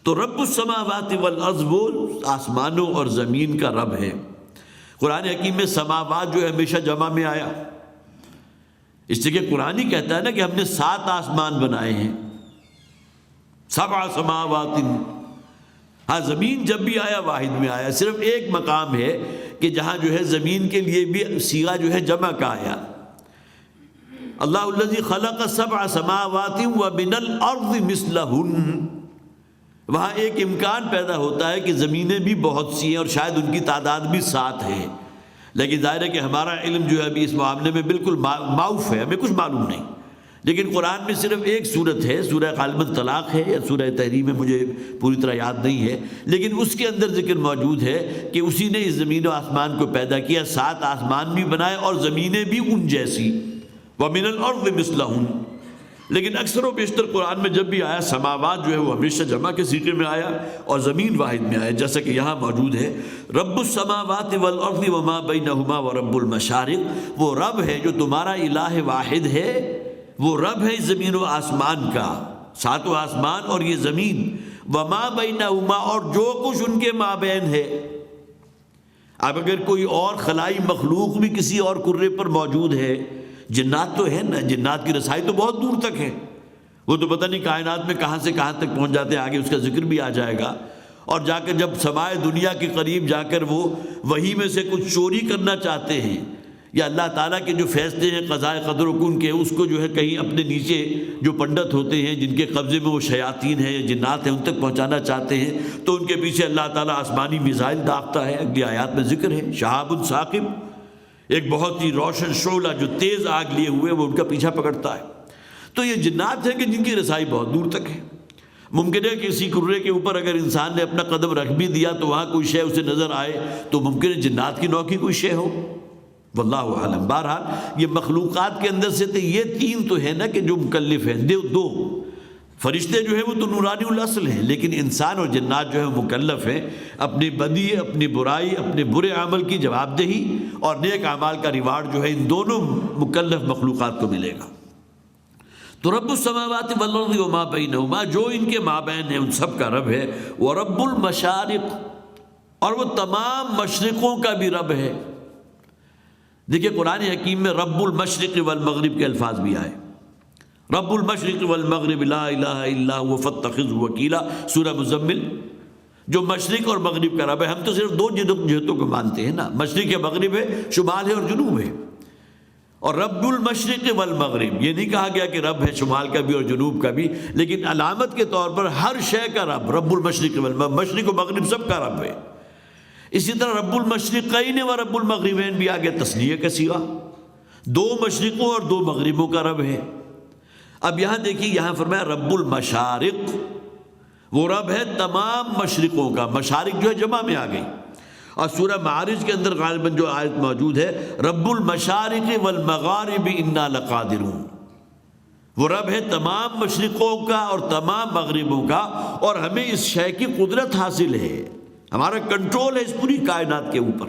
تو رب السماوات والارض وہ آسمانوں اور زمین کا رب ہے۔ قرآن حکیم میں سماوات جو ہے ہمیشہ جمع میں آیا، اس سے کہ قرآن ہی کہتا ہے نا کہ ہم نے 7 آسمان بنائے ہیں، 7 سماوات۔ ہاں زمین جب بھی آیا واحد میں آیا، صرف ایک مقام ہے کہ جہاں جو ہے زمین کے لیے بھی صیغہ جو ہے جمع کا آیا، اللہ الذی خلق 7 سماوات ومن الارض مثلہن، وہاں ایک امکان پیدا ہوتا ہے کہ زمینیں بھی بہت سی ہیں اور شاید ان کی تعداد بھی 7 ہے، لیکن ظاہر ہے کہ ہمارا علم جو ہے ابھی اس معاملے میں بالکل معاف ہے، ہمیں کچھ معلوم نہیں۔ لیکن قرآن میں صرف ایک صورت ہے، سورہ غالباً طلاق ہے یا سورہ تحریم ہے، مجھے پوری طرح یاد نہیں ہے، لیکن اس کے اندر ذکر موجود ہے کہ اسی نے اس زمین و آسمان کو پیدا کیا، 7 آسمان بھی بنائے اور زمینیں بھی ان جیسی، وَمِنَ الْأَرْضِ مِثْلَهُنَّ۔ لیکن اکثر و بیشتر قرآن میں جب بھی آیا سماوات جو ہے وہ ہمیشہ جمع کے صیغے میں آیا اور زمین واحد میں آیا، جیسا کہ یہاں موجود ہے رب السماوات والارض وما بینہما ورب المشارق، وہ رب ہے جو تمہارا الہ واحد ہے، وہ رب ہے زمین و آسمان کا، 7 آسمان اور یہ زمین، وما بینہما اور جو کچھ ان کے مابین ہے۔ اب اگر کوئی اور خلائی مخلوق بھی کسی اور کرے پر موجود ہے، جنات تو ہے نا، جنات کی رسائی تو بہت دور تک ہے، وہ تو پتہ نہیں کائنات میں کہاں سے کہاں تک پہنچ جاتے ہیں، آگے اس کا ذکر بھی آ جائے گا، اور جا کر جب سمائے دنیا کے قریب جا کر وہ وہی میں سے کچھ چوری کرنا چاہتے ہیں، یا اللہ تعالیٰ کے جو فیصلے ہیں قضاء قدر و کن کے، اس کو جو ہے کہیں اپنے نیچے جو پنڈت ہوتے ہیں جن کے قبضے میں وہ شیاطین ہیں یا جنات ہیں ان تک پہنچانا چاہتے ہیں، تو ان کے پیچھے اللہ تعالیٰ آسمانی میزائل داغتا ہے، اگلی آیات میں ذکر ہے، شہاب ثاقب، ایک بہت ہی روشن شعلہ جو تیز آگ لیے ہوئے وہ ان کا پیچھا پکڑتا ہے۔ تو یہ جنات ہیں کہ جن کی رسائی بہت دور تک ہے، ممکن ہے کہ کسی کرے کے اوپر اگر انسان نے اپنا قدم رکھ بھی دیا تو وہاں کوئی شے اسے نظر آئے تو ممکن ہے جنات کی نوع کی کوئی شے ہو، واللہ عالم۔ بہرحال یہ مخلوقات کے اندر سے تو یہ 3 تو ہے نا کہ جو مکلف ہیں، 2 فرشتے جو ہیں وہ تو نورانی الاصل ہیں، لیکن انسان اور جنات جو ہے مکلف ہیں، اپنی بدی، اپنی برائی، اپنے برے عمل کی جواب دہی اور نیک اعمال کا ریوارڈ جو ہے ان دونوں مکلف مخلوقات کو ملے گا۔ تو رب السماوات والارض وما بینہما، جو ان کے مابین ہے ان سب کا رب ہے، ورب المشارق، اور وہ تمام مشرقوں کا بھی رب ہے۔ دیکھیں قرآن حکیم میں رب المشرق والمغرب کے الفاظ بھی آئے، رب المشرق والمغرب لا الہ الا هو فاتخذہ وکیلا، سورہ مزمل، جو مشرق اور مغرب کا رب ہے۔ ہم تو صرف 2 جہتوں کو مانتے ہیں نا، مشرق ہے، مغرب ہے، شمال ہے اور جنوب ہے، اور رب المشرق والمغرب یہ نہیں کہا گیا کہ رب ہے شمال کا بھی اور جنوب کا بھی، لیکن علامت کے طور پر ہر شے کا رب، رب المشرق والمغرب، مشرق و مغرب سب کا رب ہے۔ اسی طرح رب المشرقین و رب المغربین بھی آگے تصنیہ کا صیغہ، 2 مشرقوں اور 2 مغربوں کا رب ہے۔ اب یہاں دیکھیے، یہاں فرمایا رب المشارق، وہ رب ہے تمام مشرقوں کا، مشارق جو ہے جمع میں آ گئی، اور سورہ معارج کے اندر غالباً جو آیت موجود ہے رب المشارق والمغارب انا لقادرون، وہ رب ہے تمام مشرقوں کا اور تمام مغربوں کا، اور ہمیں اس شے کی قدرت حاصل ہے، ہمارا کنٹرول ہے اس پوری کائنات کے اوپر۔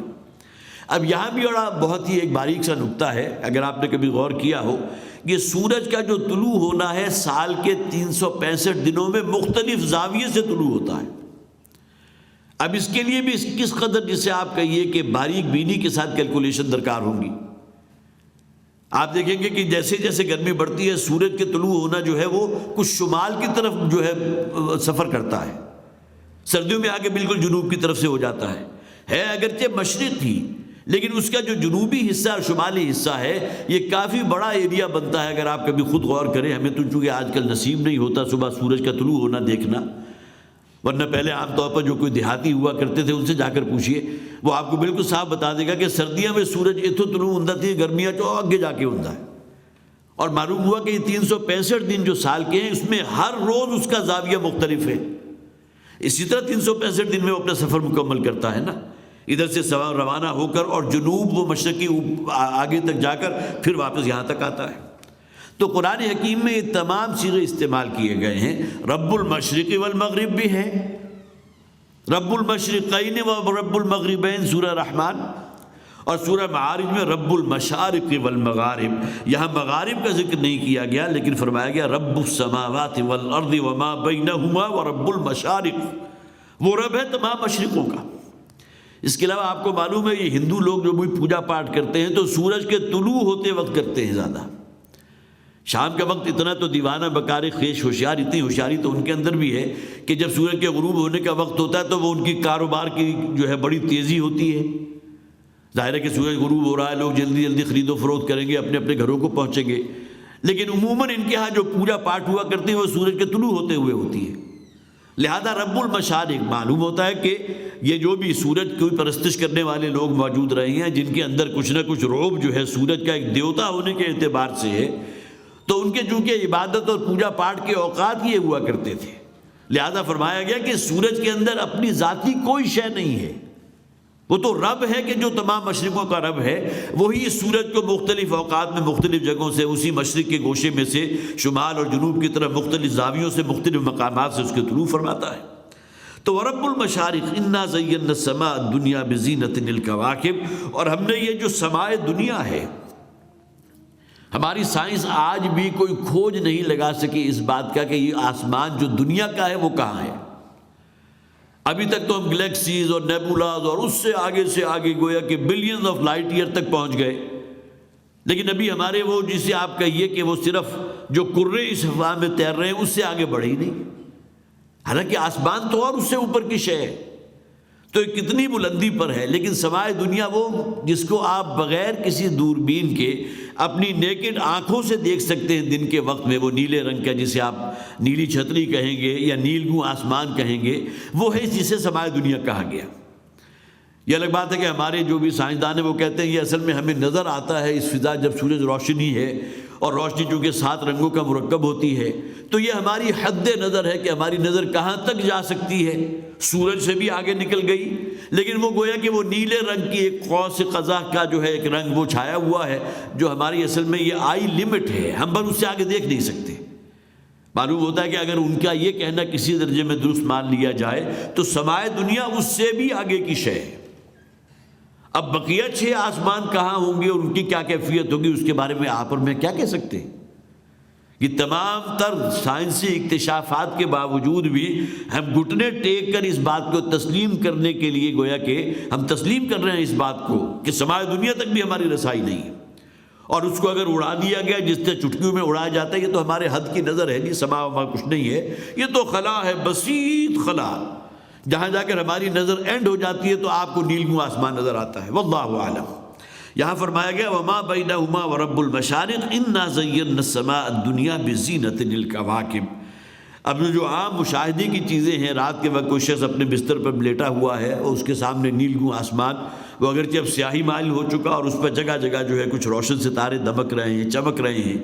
اب یہاں بھی بہت ہی ایک باریک سا نکتہ ہے، اگر آپ نے کبھی غور کیا ہو، کہ سورج کا جو طلوع ہونا ہے سال کے 365 دنوں میں مختلف زاویے سے طلوع ہوتا ہے۔ اب اس کے لیے بھی کس قدر جسے آپ کہیے کہ باریک بینی کے ساتھ کیلکولیشن درکار ہوں گی۔ آپ دیکھیں گے کہ جیسے جیسے گرمی بڑھتی ہے سورج کے طلوع ہونا جو ہے وہ کچھ شمال کی طرف جو ہے سفر کرتا ہے، سردیوں میں آگے بالکل جنوب کی طرف سے ہو جاتا ہے اگرچہ مشرق ہی، لیکن اس کا جو جنوبی حصہ اور شمالی حصہ ہے یہ کافی بڑا ایریا بنتا ہے۔ اگر آپ کبھی خود غور کریں، ہمیں تو چونکہ آج کل نصیب نہیں ہوتا صبح سورج کا طلوع ہونا دیکھنا، ورنہ پہلے عام طور پر جو کوئی دیہاتی ہوا کرتے تھے ان سے جا کر پوچھئے، وہ آپ کو بالکل صاف بتا دے گا کہ سردیاں میں سورج اتو طلوع ہوتا تھی، گرمیاں جو آگے جا کے ہوتا ہے۔ اور معلوم ہوا کہ یہ 365 دن جو سال کے ہیں اس میں ہر روز اس کا زاویہ مختلف ہے۔ اسی طرح 365 دن میں وہ اپنا سفر مکمل کرتا ہے نا، ادھر سے روانہ ہو کر اور جنوب و مشرقی آگے تک جا کر پھر واپس یہاں تک آتا ہے۔ تو قرآن حکیم میں یہ تمام صیغے استعمال کیے گئے ہیں۔ رب المشرق والمغرب بھی ہے، رب المشرقین و رب المغربین سورہ رحمان، اور سورہ معارج میں رب المشارق والمغارب۔ یہاں مغارب کا ذکر نہیں کیا گیا لیکن فرمایا گیا رب السماوات والارض وما بینہما ورب المشارق، وہ رب ہے تمام مشرقوں کا۔ اس کے علاوہ آپ کو معلوم ہے یہ ہندو لوگ جو بھی پوجا پاٹ کرتے ہیں تو سورج کے طلوع ہوتے وقت کرتے ہیں زیادہ۔ شام کا وقت اتنا تو دیوانہ بکار خیش ہوشیار، اتنی ہوشیاری تو ان کے اندر بھی ہے کہ جب سورج کے غروب ہونے کا وقت ہوتا ہے تو وہ ان کی کاروبار کی جو ہے بڑی تیزی ہوتی ہے۔ ظاہر ہے کہ سورج غروب ہو رہا ہے، لوگ جلدی جلدی خرید و فروخت کریں گے، اپنے اپنے گھروں کو پہنچیں گے، لیکن عموماً ان کے ہاں جو پوجا پاٹ ہوا کرتے ہیں وہ سورج کے طلوع ہوتے ہوئے ہوتی ہے۔ لہذا رب المشارق معلوم ہوتا ہے کہ یہ جو بھی سورج کی پرستش کرنے والے لوگ موجود رہے ہیں جن کے اندر کچھ نہ کچھ رعب جو ہے سورج کا ایک دیوتا ہونے کے اعتبار سے ہے، تو ان کے چونکہ عبادت اور پوجا پاٹ کے اوقات یہ ہوا کرتے تھے، لہذا فرمایا گیا کہ سورج کے اندر اپنی ذاتی کوئی شے نہیں ہے، وہ تو رب ہے کہ جو تمام مشرقوں کا رب ہے، وہی اس سورج کو مختلف اوقات میں مختلف جگہوں سے اسی مشرق کے گوشے میں سے شمال اور جنوب کی طرف مختلف زاویوں سے مختلف مقامات سے اس کے طلوع فرماتا ہے۔ تو رب المشارق انا زینا السماء الدنیا بزینۃ الکواکب، اور ہم نے یہ جو سماء دنیا ہے، ہماری سائنس آج بھی کوئی کھوج نہیں لگا سکی اس بات کا کہ یہ آسمان جو دنیا کا ہے وہ کہاں ہے۔ ابھی تک تو ہم گلیکسیز اور نیبولاز اور اس سے آگے گویا کہ بلینز آف لائٹ ایئر تک پہنچ گئے، لیکن ابھی ہمارے وہ جسے آپ کہیے کہ وہ صرف جو کرے اس ہوا میں تیر رہے ہیں اس سے آگے بڑھے ہی نہیں، حالانکہ آسمان تو اور اس سے اوپر کی شے ہے، تو یہ کتنی بلندی پر ہے۔ لیکن سمائے دنیا وہ جس کو آپ بغیر کسی دوربین کے اپنی نیکڈ آنکھوں سے دیکھ سکتے ہیں دن کے وقت میں، وہ نیلے رنگ کا جسے آپ نیلی چھتری کہیں گے یا نیلگوں آسمان کہیں گے، وہ ہے جسے سمائے دنیا کہا گیا۔ یہ الگ بات ہے کہ ہمارے جو بھی سائنسدان ہیں وہ کہتے ہیں یہ اصل میں ہمیں نظر آتا ہے اس فضا جب سورج روشنی ہے، اور روشنی چونکہ 7 رنگوں کا مرکب ہوتی ہے تو یہ ہماری حد نظر ہے کہ ہماری نظر کہاں تک جا سکتی ہے، سورج سے بھی آگے نکل گئی، لیکن وہ گویا کہ وہ نیلے رنگ کی ایک قوس قزح کا جو ہے ایک رنگ وہ چھایا ہوا ہے جو ہماری اصل میں یہ آئی لمٹ ہے، ہم پر اس سے آگے دیکھ نہیں سکتے۔ معلوم ہوتا ہے کہ اگر ان کا یہ کہنا کسی درجے میں درست مان لیا جائے تو سمائے دنیا اس سے بھی آگے کی شے ہے۔ اب بقیہ 6 آسمان کہاں ہوں گے اور ان کی کیا کیفیت ہوگی اس کے بارے میں آپ اور میں کیا کہہ سکتے ہیں۔ یہ تمام تر سائنسی اکتشافات کے باوجود بھی ہم گھٹنے ٹیک کر اس بات کو تسلیم کرنے کے لیے گویا کہ ہم تسلیم کر رہے ہیں اس بات کو کہ سمائے دنیا تک بھی ہماری رسائی نہیں ہے، اور اس کو اگر اڑا دیا گیا جس سے چٹکیوں میں اڑایا جاتا ہے، یہ تو ہمارے حد کی نظر ہے، نہیں سما وما کچھ نہیں ہے، یہ تو خلا ہے، بسیط خلا، جہاں جا کر ہماری نظر اینڈ ہو جاتی ہے تو آپ کو نیلگوں آسمان نظر آتا ہے، واللہ اعلم۔ یہاں فرمایا گیا وما بینہما ورب المشارق انا زینا السماء الدنیا بزینۃ الکواکب۔ اب جو عام مشاہدے کی چیزیں ہیں، رات کے وقت کوئی شخص اپنے بستر پر لیٹا ہوا ہے اور اس کے سامنے نیلگوں آسمان، وہ اگرچہ اب سیاہی مائل ہو چکا اور اس پر جگہ جگہ جو ہے کچھ روشن ستارے دمک رہے ہیں، چمک رہے ہیں،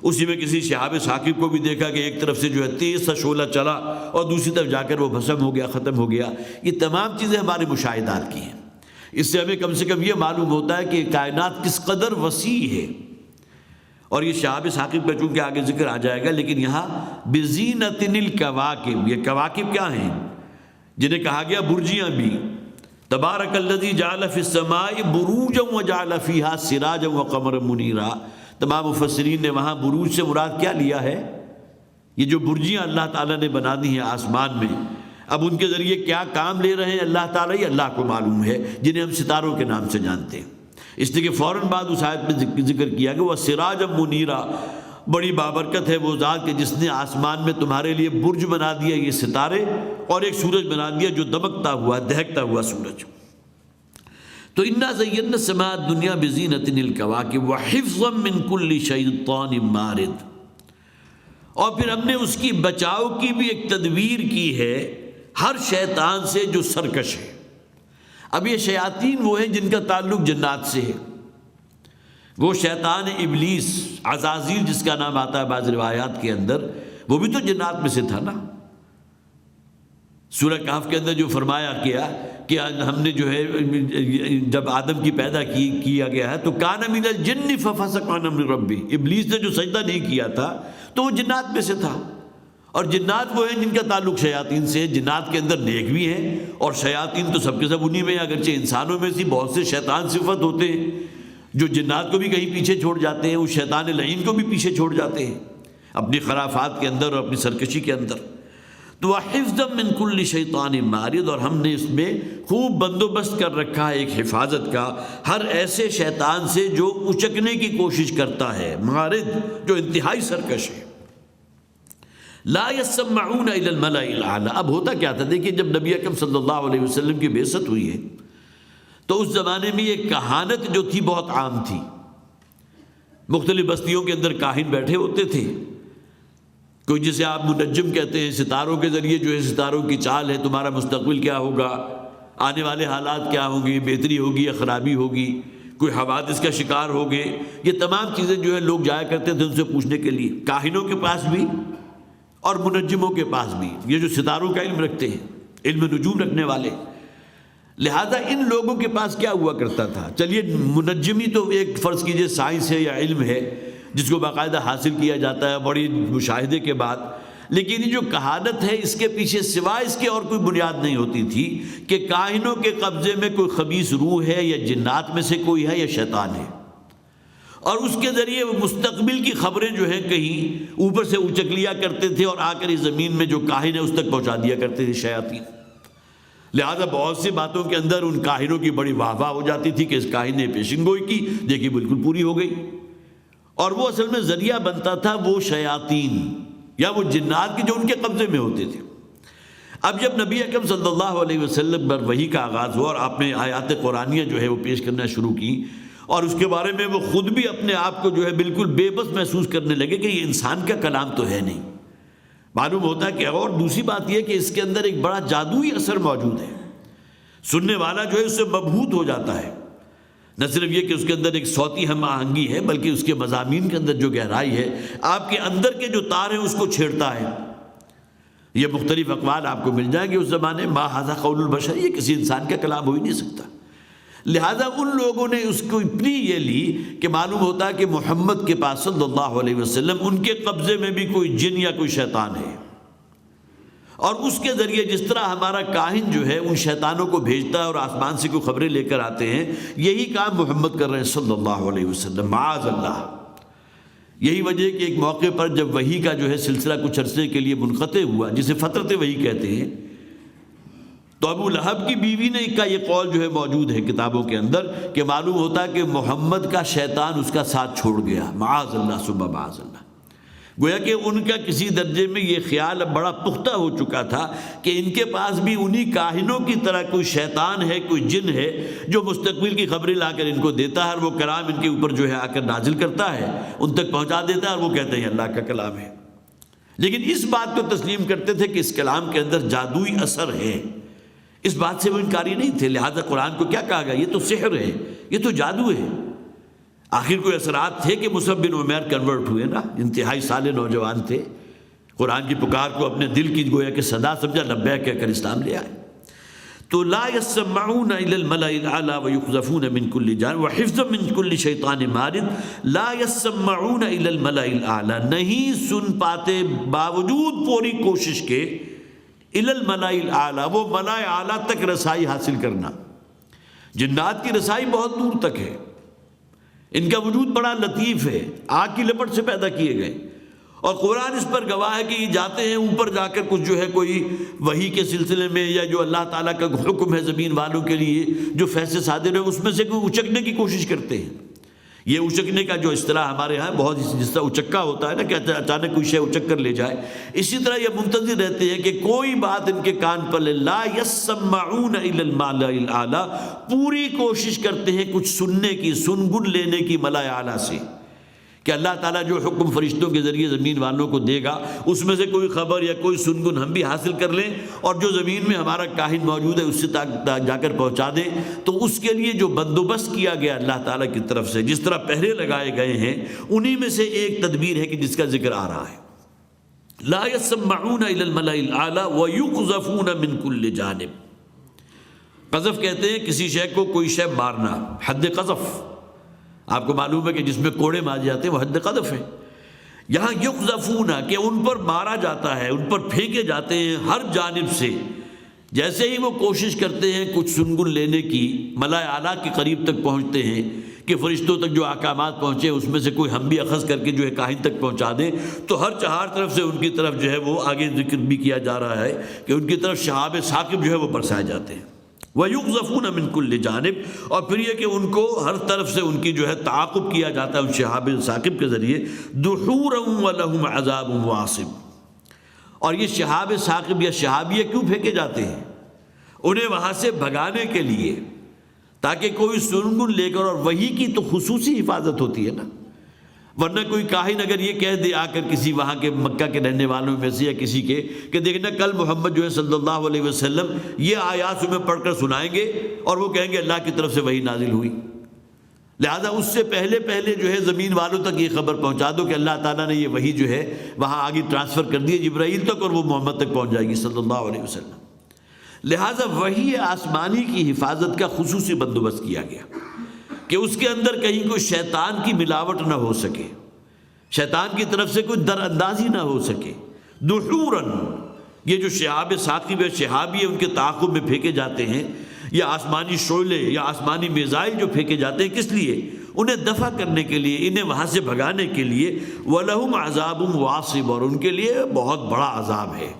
اسی میں کسی شہاب ثاقب کو بھی دیکھا کہ ایک طرف سے جو ہے تیز سا شعلہ چلا اور دوسری طرف جا کر وہ بھسم ہو گیا، ختم ہو گیا۔ یہ تمام چیزیں ہمارے مشاہدات کی ہیں۔ اس سے ہمیں کم سے کم یہ معلوم ہوتا ہے کہ کائنات کس قدر وسیع ہے، اور یہ شہاب ثاقب کا چونکہ آگے ذکر آ جائے گا، لیکن یہاں بزینۃ الکواکب، یہ کواکب کیا ہیں جنہیں کہا گیا برجیاں بھی، تبارک الذی جعل فی السماء بروجا وجعل فیہا سراجا وقمرا منیرا. تمام مفسرین نے وہاں بروج سے مراد کیا لیا ہے؟ یہ جو برجیاں اللہ تعالیٰ نے بنا دی ہیں آسمان میں، اب ان کے ذریعے کیا کام لے رہے ہیں اللہ تعالیٰ، یہ اللہ کو معلوم ہے، جنہیں ہم ستاروں کے نام سے جانتے ہیں. اس لیے کہ فوراً بعد اس آیت میں ذکر کیا کہ وہ سراج منیرا، بڑی بابرکت ہے وہ ذات کہ جس نے آسمان میں تمہارے لیے برج بنا دیا یہ ستارے، اور ایک سورج بنا دیا جو دمکتا ہوا دہکتا ہوا سورج. تو انا زینا السماء الدنیا بزینۃ الکواکب وحفظا من کل شیطان مارد. اور پھر ہم نے اس کی بچاؤ کی بھی ایک تدبیر کی ہے ہر شیطان سے جو سرکش ہے. اب یہ شیاطین وہ ہیں جن کا تعلق جنات سے ہے. وہ شیطان ابلیس عزازیل جس کا نام آتا ہے بعض روایات کے اندر، وہ بھی تو جنات میں سے تھا نا. سورہ کہف کے اندر جو فرمایا کیا کہ ہم نے جو ہے جب آدم کی پیدا کیا گیا ہے تو کان من الجن ففسق عن امر ربی، ابلیس نے جو سجدہ نہیں کیا تھا تو وہ جنات میں سے تھا. اور جنات وہ ہیں جن کا تعلق شیاطین سے ہے. جنات کے اندر نیک بھی ہیں اور شیاطین تو سب کے سب انہی میں ہیں. اگرچہ انسانوں میں سے بہت سے شیطان صفت ہوتے ہیں جو جنات کو بھی کہیں پیچھے چھوڑ جاتے ہیں، وہ شیطان لعین کو بھی پیچھے چھوڑ جاتے ہیں اپنی خرافات کے اندر اور اپنی سرکشی کے اندر. تو حفظ من کل شیطان مارد، اور ہم نے اس میں خوب بندوبست کر رکھا ہے ایک حفاظت کا ہر ایسے شیطان سے جو اچکنے کی کوشش کرتا ہے، مارد جو انتہائی سرکش ہے. لا يسمعون الى الملأ الاعلى. اب ہوتا کیا تھا، دیکھیے جب نبی اکرم صلی اللہ علیہ وسلم کی بعثت ہوئی ہے تو اس زمانے میں یہ کہانت جو تھی بہت عام تھی. مختلف بستیوں کے اندر کاہن بیٹھے ہوتے تھے. کوئی جسے آپ منجم کہتے ہیں، ستاروں کے ذریعے جو ہے ستاروں کی چال ہے، تمہارا مستقبل کیا ہوگا، آنے والے حالات کیا ہوں گے، بہتری ہوگی یا خرابی ہوگی، کوئی حوادث کا شکار ہوگے، یہ تمام چیزیں جو ہے لوگ جایا کرتے تھے ان سے پوچھنے کے لیے، کاہنوں کے پاس بھی اور منجموں کے پاس بھی، یہ جو ستاروں کا علم رکھتے ہیں، علم نجوم رکھنے والے. لہذا ان لوگوں کے پاس کیا ہوا کرتا تھا، چلیے منجمی تو ایک فرض کیجئے سائنس ہے یا علم ہے جس کو باقاعدہ حاصل کیا جاتا ہے بڑی مشاہدے کے بعد، لیکن یہ جو کہانت ہے اس کے پیچھے سوائے اس کے اور کوئی بنیاد نہیں ہوتی تھی کہ کاہنوں کے قبضے میں کوئی خبیث روح ہے یا جنات میں سے کوئی ہے یا شیطان ہے، اور اس کے ذریعے وہ مستقبل کی خبریں جو ہیں کہیں اوپر سے اچک لیا کرتے تھے اور آ کر اس زمین میں جو کاہن ہے اس تک پہنچا دیا کرتے تھے شیاطین. لہذا بہت سی باتوں کے اندر ان کاہنوں کی بڑی واہ واہ ہو جاتی تھی کہ اس کاہن نے پیشن گوئی کی، دیکھیے بالکل پوری ہو گئی. اور وہ اصل میں ذریعہ بنتا تھا وہ شیاطین یا وہ جنات کی جو ان کے قبضے میں ہوتے تھے. اب جب نبی اکرم صلی اللہ علیہ وسلم پر وحی کا آغاز ہوا اور آپ نے آیات قرآنیہ جو ہے وہ پیش کرنا شروع کی، اور اس کے بارے میں وہ خود بھی اپنے آپ کو جو ہے بالکل بے بس محسوس کرنے لگے کہ یہ انسان کا کلام تو ہے نہیں. معلوم ہوتا ہے کہ اور دوسری بات یہ کہ اس کے اندر ایک بڑا جادوئی اثر موجود ہے، سننے والا جو ہے اس سے مبہوت ہو جاتا ہے. نہ صرف یہ کہ اس کے اندر ایک صوتی ہم آہنگی ہے بلکہ اس کے مضامین کے اندر جو گہرائی ہے، آپ کے اندر کے جو تار ہیں اس کو چھیڑتا ہے. یہ مختلف اقوال آپ کو مل جائیں گے اس زمانے، ما ھذا قول البشر، یہ کسی انسان کا کلام ہو ہی نہیں سکتا. لہذا ان لوگوں نے اس کو اتنی یہ لی کہ معلوم ہوتا ہے کہ محمد کے پاس صلی اللہ علیہ وسلم ان کے قبضے میں بھی کوئی جن یا کوئی شیطان ہے، اور اس کے ذریعے جس طرح ہمارا کاہن جو ہے ان شیطانوں کو بھیجتا ہے اور آسمان سے کوئی خبریں لے کر آتے ہیں، یہی کام محمد کر رہے ہیں صلی اللہ علیہ وسلم، معاذ اللہ. یہی وجہ ہے کہ ایک موقع پر جب وحی کا جو ہے سلسلہ کچھ عرصے کے لیے منقطع ہوا، جسے فترت وحی کہتے ہیں، تو ابو لہب کی بیوی نے کا یہ قول جو ہے موجود ہے کتابوں کے اندر کہ معلوم ہوتا ہے کہ محمد کا شیطان اس کا ساتھ چھوڑ گیا، معاذ اللہ ثم معاذ اللہ. گویا کہ ان کا کسی درجے میں یہ خیال اب بڑا پختہ ہو چکا تھا کہ ان کے پاس بھی انہی کاہنوں کی طرح کوئی شیطان ہے، کوئی جن ہے جو مستقبل کی خبریں لا کر ان کو دیتا ہے، اور وہ کلام ان کے اوپر جو ہے آ کر نازل کرتا ہے، ان تک پہنچا دیتا ہے، اور وہ کہتے ہیں اللہ کا کلام ہے. لیکن اس بات کو تسلیم کرتے تھے کہ اس کلام کے اندر جادوئی اثر ہے، اس بات سے وہ انکاری نہیں تھے. لہذا قرآن کو کیا کہا گیا، یہ تو سحر ہے، یہ تو جادو ہے. آخر کوئی اثرات تھے کہ مصعب بن عمیر کنورٹ ہوئے نا، انتہائی سالے نوجوان تھے، قرآن کی پکار کو اپنے دل کی گویا کہ صدا سمجھا، لبیک کہہ کر اسلام لے آئے. تو لا يسمعون الى الملأ الاعلى ويقذفون من كل جانب وحفظا من كل شیطان مارد. لا يسمعون الى الملأ الاعلى، نہیں سن پاتے باوجود پوری کوشش کے، الى الملأ الاعلى، وہ ملأ اعلیٰ تک رسائی حاصل کرنا. جنات کی رسائی بہت دور تک ہے، ان کا وجود بڑا لطیف ہے، آگ کی لپٹ سے پیدا کیے گئے، اور قرآن اس پر گواہ ہے کہ یہ جاتے ہیں اوپر جا کر کچھ جو ہے کوئی وحی کے سلسلے میں یا جو اللہ تعالیٰ کا حکم ہے زمین والوں کے لیے جو فیصلے صادر ہے اس میں سے کوئی اچکنے کی کوشش کرتے ہیں۔ یہ اچکنے کا جو اصطلاح ہمارے ہاں بہت جس طرح اچکا ہوتا ہے نا کہ اچانک کوئی شے اچک کر لے جائے، اسی طرح یہ منتظر رہتے ہیں کہ کوئی بات ان کے کان پر لا یسمعون الا الملأ الاعلی، پوری کوشش کرتے ہیں کچھ سننے کی، سنگن لینے کی ملأ اعلی سے، کہ اللہ تعالیٰ جو حکم فرشتوں کے ذریعے زمین والوں کو دے گا اس میں سے کوئی خبر یا کوئی سنگن ہم بھی حاصل کر لیں، اور جو زمین میں ہمارا کاہن موجود ہے اس سے جا کر پہنچا دیں۔ تو اس کے لیے جو بندوبست کیا گیا اللہ تعالیٰ کی طرف سے، جس طرح پہرے لگائے گئے ہیں، انہی میں سے ایک تدبیر ہے کہ جس کا ذکر آ رہا ہے، لا يسمعون الى الملأ الاعلی ويقذفون من كل جانب۔ قذف کہتے ہیں کسی شے کو کوئی شے مارنا، حد قذف، آپ کو معلوم ہے کہ جس میں کوڑے مارے جاتے ہیں وہ حد قذف ہے۔ یہاں یقذفون کہ ان پر مارا جاتا ہے، ان پر پھینکے جاتے ہیں ہر جانب سے، جیسے ہی وہ کوشش کرتے ہیں کچھ سنگن لینے کی، ملأ اعلیٰ کے قریب تک پہنچتے ہیں کہ فرشتوں تک جو احکامات پہنچے اس میں سے کوئی ہم بھی اخذ کر کے جو ہے کاہن تک پہنچا دیں، تو ہر چہار طرف سے ان کی طرف جو ہے وہ آگے ذکر بھی کیا جا رہا ہے کہ ان کی طرف شہاب ثاقب جو ہے وہ برسائے جاتے ہیں۔ وَيُقْذَفُونَ مِن كُلِّ جانب، اور پھر یہ کہ ان کو ہر طرف سے ان کی جو ہے تعاقب کیا جاتا ہے ان شہاب ثاقب کے ذریعے، دُحُورًا وَلَهُمْ عَذَابٌ وَاصِبٌ۔ اور یہ شہاب ثاقب یا شہابیہ کیوں پھینکے جاتے ہیں؟ انہیں وہاں سے بھگانے کے لیے، تاکہ کوئی سنگن لے کر، اور وہی کی تو خصوصی حفاظت ہوتی ہے نا، ورنہ کوئی کاہن اگر یہ کہہ دے آ کر کسی وہاں کے مکہ کے رہنے والوں میں سے یا کسی کے کہ دیکھنا کل محمد جو ہے صلی اللہ علیہ وسلم یہ آیات تمہیں پڑھ کر سنائیں گے اور وہ کہیں گے اللہ کی طرف سے وحی نازل ہوئی، لہذا اس سے پہلے جو ہے زمین والوں تک یہ خبر پہنچا دو کہ اللہ تعالیٰ نے یہ وحی جو ہے وہاں آگے ٹرانسفر کر دی ہے جبرائیل تک، اور وہ محمد تک پہنچ جائے گی صلی اللہ علیہ وسلم۔ لہذا وحی آسمانی کی حفاظت کا خصوصی بندوبست کیا گیا کہ اس کے اندر کہیں کوئی شیطان کی ملاوٹ نہ ہو سکے، شیطان کی طرف سے کوئی در اندازی نہ ہو سکے۔ دحوراً، یہ جو شہاب ثاقب ہے، شہابی ان کے تعاقب میں پھینکے جاتے ہیں، یا آسمانی شعلے یا آسمانی میزائل جو پھینکے جاتے ہیں، کس لیے؟ انہیں دفع کرنے کے لیے، انہیں وہاں سے بھگانے کے لیے۔ وَلَهُمْ عَذَابٌ وَاصِبٌ، اور ان کے لیے بہت بڑا عذاب ہے۔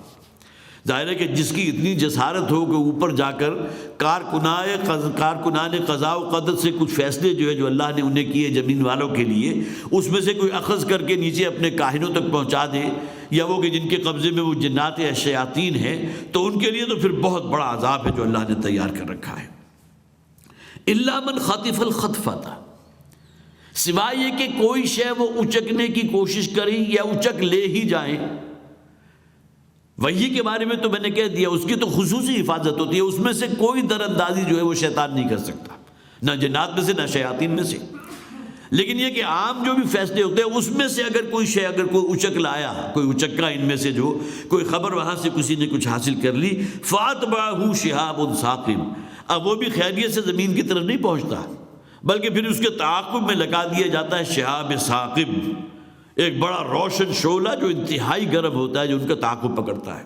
ظاہر ہے کہ جس کی اتنی جسارت ہو کہ اوپر جا کر کارکنان قضاء و قدر سے کچھ فیصلے جو ہے جو اللہ نے انہیں کیے زمین والوں کے لیے، اس میں سے کوئی اخذ کر کے نیچے اپنے کاہنوں تک پہنچا دے، یا وہ کہ جن کے قبضے میں وہ جنات یا شیاطین ہیں، تو ان کے لیے تو پھر بہت بڑا عذاب ہے جو اللہ نے تیار کر رکھا ہے۔ الا من خطف الخطفۃ، سوائے یہ کہ کوئی شے وہ اچکنے کی کوشش کریں یا اچک لے ہی جائیں۔ وحی کے بارے میں تو میں نے کہہ دیا، اس کی تو خصوصی حفاظت ہوتی ہے، اس میں سے کوئی در اندازی جو ہے وہ شیطان نہیں کر سکتا، نہ جنات میں سے نہ شیاطین میں سے۔ لیکن یہ کہ عام جو بھی فیصلے ہوتے ہیں اس میں سے اگر کوئی شے، اگر کوئی اچک لایا، کوئی اچکا ان میں سے جو کوئی خبر وہاں سے کسی نے کچھ حاصل کر لی، فَأَتْبَعَهُ شِهَابٌ ثَاقِبٌ، اب وہ بھی خیریت سے زمین کی طرف نہیں پہنچتا، بلکہ پھر اس کے تعاقب میں لگا دیا جاتا ہے شہاب ثاقب، ایک بڑا روشن شعلہ جو انتہائی گرم ہوتا ہے، جو ان کا تعاقب پکڑتا ہے۔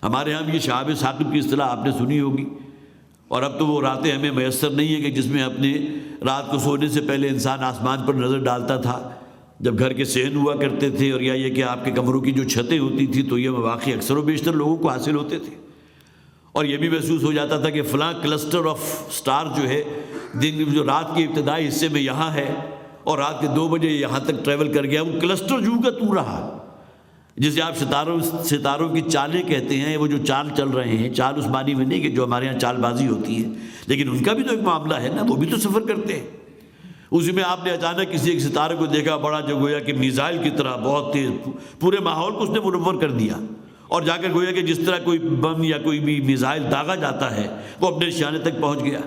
ہمارے ہاں بھی یہ شہاب ثاقب کی اصطلاح آپ نے سنی ہوگی، اور اب تو وہ راتیں ہمیں میسر نہیں ہیں کہ جس میں اپنے رات کو سونے سے پہلے انسان آسمان پر نظر ڈالتا تھا، جب گھر کے صحن ہوا کرتے تھے، اور یا یہ کہ آپ کے کمروں کی جو چھتیں ہوتی تھی تو یہ مواقع اکثر و بیشتر لوگوں کو حاصل ہوتے تھے، اور یہ بھی محسوس ہو جاتا تھا کہ فلاں کلسٹر آف سٹار جو ہے دن جو رات کے ابتدائی حصے میں یہاں ہے، اور رات کے 2 بجے یہاں تک ٹریول کر گیا، وہ کلسٹر جو کا تو رہا، جسے آپ ستاروں کی چالیں کہتے ہیں۔ وہ جو چال چل رہے ہیں، چال اس معنی میں نہیں کہ جو ہمارے یہاں چال بازی ہوتی ہے، لیکن ان کا بھی تو ایک معاملہ ہے نا، وہ بھی تو سفر کرتے ہیں۔ اسی میں آپ نے اچانک کسی ایک ستارے کو دیکھا بڑا، جو گویا کہ میزائل کی طرح بہت تیز، پورے ماحول کو اس نے منور کر دیا، اور جا کر گویا کہ جس طرح کوئی بم یا کوئی بھی میزائل داغا جاتا ہے وہ اپنے نشانے تک پہنچ گیا۔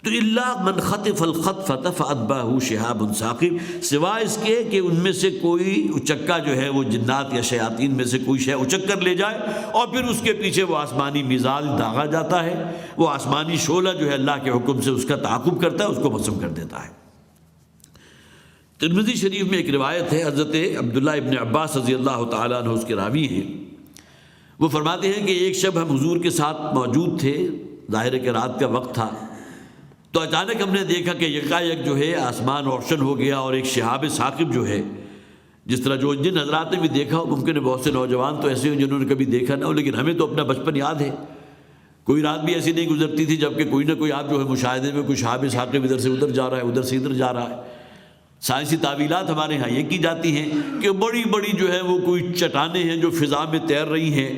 تو الا من خطف الخطفۃ فاتبعه شهاب ثاقب، سوائے اس کے کہ ان میں سے کوئی اچکا جو ہے وہ جنات یا شیاطین میں سے کوئی شے اچک کر لے جائے، اور پھر اس کے پیچھے وہ آسمانی میزائل داغا جاتا ہے، وہ آسمانی شعلہ جو ہے اللہ کے حکم سے اس کا تعاقب کرتا ہے، اس کو مسم کر دیتا ہے۔ ترمذی شریف میں ایک روایت ہے، حضرت عبداللہ ابن عباس رضی اللہ تعالیٰ عنہ اس کے راوی ہیں، وہ فرماتے ہیں کہ ایک شب ہم حضور کے ساتھ موجود تھے، ظاہر ہے کہ رات کا وقت تھا، تو اچانک ہم نے دیکھا کہ یکایک جو ہے آسمان روشن ہو گیا، اور ایک شہاب ثاقب جو ہے، جس طرح جو جن حضرات نے بھی دیکھا ہو، ممکن ہے بہت سے نوجوان تو ایسے ہوں جنہوں نے کبھی دیکھا نہ ہو، لیکن ہمیں تو اپنا بچپن یاد ہے، کوئی رات بھی ایسی نہیں گزرتی تھی جب کہ کوئی نہ کوئی آپ جو ہے مشاہدے میں کوئی شہاب ثاقب ادھر سے ادھر جا رہا ہے، ادھر سے ادھر جا رہا ہے۔ سائنسی تعویلات ہمارے ہاں یہ کی جاتی ہیں کہ بڑی بڑی جو ہے وہ کوئی چٹانیں ہیں جو فضا میں تیر رہی ہیں،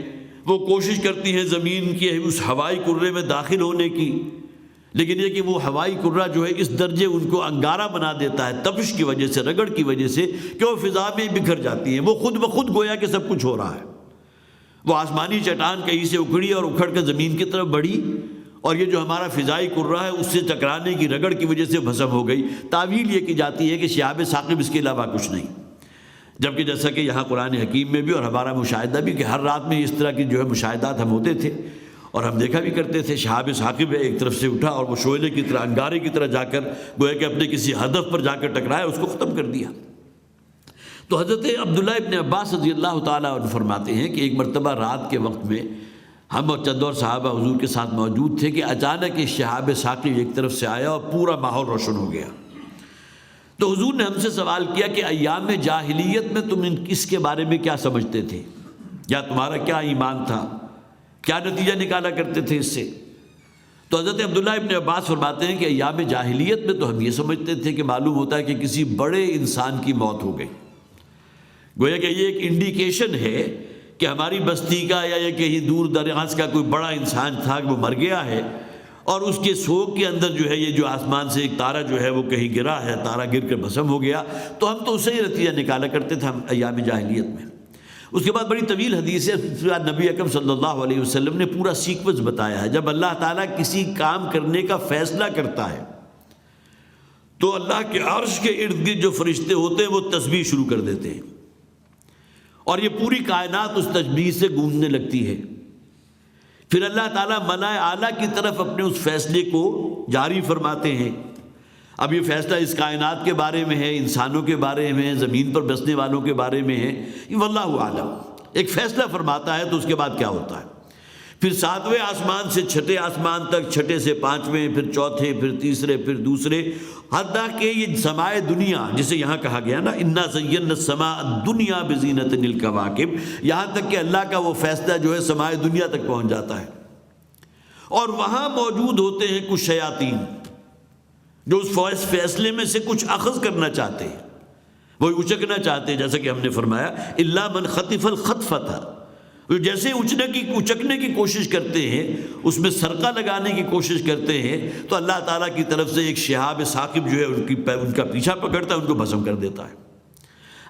وہ کوشش کرتی ہیں زمین کے اس ہوائی کرے میں داخل ہونے کی، لیکن یہ کہ وہ ہوائی کرہ جو ہے اس درجے ان کو انگارہ بنا دیتا ہے تپش کی وجہ سے، رگڑ کی وجہ سے، کہ وہ فضا میں بکھر جاتی ہیں، وہ خود بخود گویا کہ سب کچھ ہو رہا ہے۔ وہ آسمانی چٹان کہیں سے اکھڑی اور اکھڑ کر زمین کی طرف بڑھی، اور یہ جو ہمارا فضائی کرہ ہے اس سے ٹکرانے کی رگڑ کی وجہ سے بھسم ہو گئی۔ تعویل یہ کی جاتی ہے کہ شہاب ثاقب اس کے علاوہ کچھ نہیں، جبکہ جیسا کہ یہاں قرآن حکیم میں بھی اور ہمارا مشاہدہ بھی کہ ہر رات میں اس طرح کی جو ہے مشاہدات ہم ہوتے تھے، اور ہم دیکھا بھی کرتے تھے شہاب ثاقب ہے ایک طرف سے اٹھا اور وہ شعلے کی طرح، انگارے کی طرح جا کر گویا کہ اپنے کسی ہدف پر جا کر ٹکرایا، اس کو ختم کر دیا۔ تو حضرت عبداللہ ابن عباس رضی اللہ تعالیٰ عنہ فرماتے ہیں کہ ایک مرتبہ رات کے وقت میں ہم اور چند اور صحابہ حضور کے ساتھ موجود تھے کہ اچانک ایک شہاب ثاقب ایک طرف سے آیا اور پورا ماحول روشن ہو گیا۔ تو حضور نے ہم سے سوال کیا کہ ایام جاہلیت میں تم اس کے بارے میں کیا سمجھتے تھے، یا تمہارا کیا ایمان تھا، کیا نتیجہ نکالا کرتے تھے اس سے؟ تو حضرت عبداللہ ابن عباس فرماتے ہیں کہ ایام جاہلیت میں تو ہم یہ سمجھتے تھے کہ معلوم ہوتا ہے کہ کسی بڑے انسان کی موت ہو گئی، گویا کہ یہ ایک انڈیکیشن ہے کہ ہماری بستی کا یا یہ کہیں دور دراز کا کوئی بڑا انسان تھا کہ وہ مر گیا ہے، اور اس کے سوگ کے اندر جو ہے یہ جو آسمان سے ایک تارہ جو ہے وہ کہیں گرا ہے، تارہ گر کر بھسم ہو گیا۔ تو ہم تو اسے ہی نتیجہ نکالا کرتے تھے ہم ایام جاہلیت میں۔ اس کے بعد بڑی طویل حدیث ہے، نبی اکرم صلی اللہ علیہ وسلم نے پورا سیکوینس بتایا ہے۔ جب اللہ تعالیٰ کسی کام کرنے کا فیصلہ کرتا ہے تو اللہ کے عرش کے ارد گرد جو فرشتے ہوتے ہیں وہ تسبیح شروع کر دیتے ہیں، اور یہ پوری کائنات اس تسبیح سے گونجنے لگتی ہے۔ پھر اللہ تعالیٰ ملائے اعلیٰ کی طرف اپنے اس فیصلے کو جاری فرماتے ہیں۔ اب یہ فیصلہ اس کائنات کے بارے میں ہے، انسانوں کے بارے میں ہے، زمین پر بسنے والوں کے بارے میں ہے، یہ واللہ اعلم۔ ایک فیصلہ فرماتا ہے تو اس کے بعد کیا ہوتا ہے؟ پھر 7ویں آسمان سے 6ٹھے آسمان تک، 6ٹھے سے 5ویں، پھر 4تھے، پھر تیسرے، پھر دوسرے، حتیٰ کہ یہ سمائے دنیا جسے یہاں کہا گیا نا انا زینا السماء الدنیا بزینۃ الکواکب، یہاں تک کہ اللہ کا وہ فیصلہ جو ہے سمائے دنیا تک پہنچ جاتا ہے، اور وہاں موجود ہوتے ہیں کچھ شیاطین جو اس فیصلے میں سے کچھ اخذ کرنا چاہتے ہیں، وہ اچکنا چاہتے ہیں، جیسا کہ ہم نے فرمایا الا من خطف الخطفۃ، وہ جیسے اچکنے کی کوشش کرتے ہیں، اس میں سرقہ لگانے کی کوشش کرتے ہیں، تو اللہ تعالیٰ کی طرف سے ایک شہاب ثاقب جو ہے ان کا پیچھا پکڑتا ہے، ان کو بھسم کر دیتا ہے۔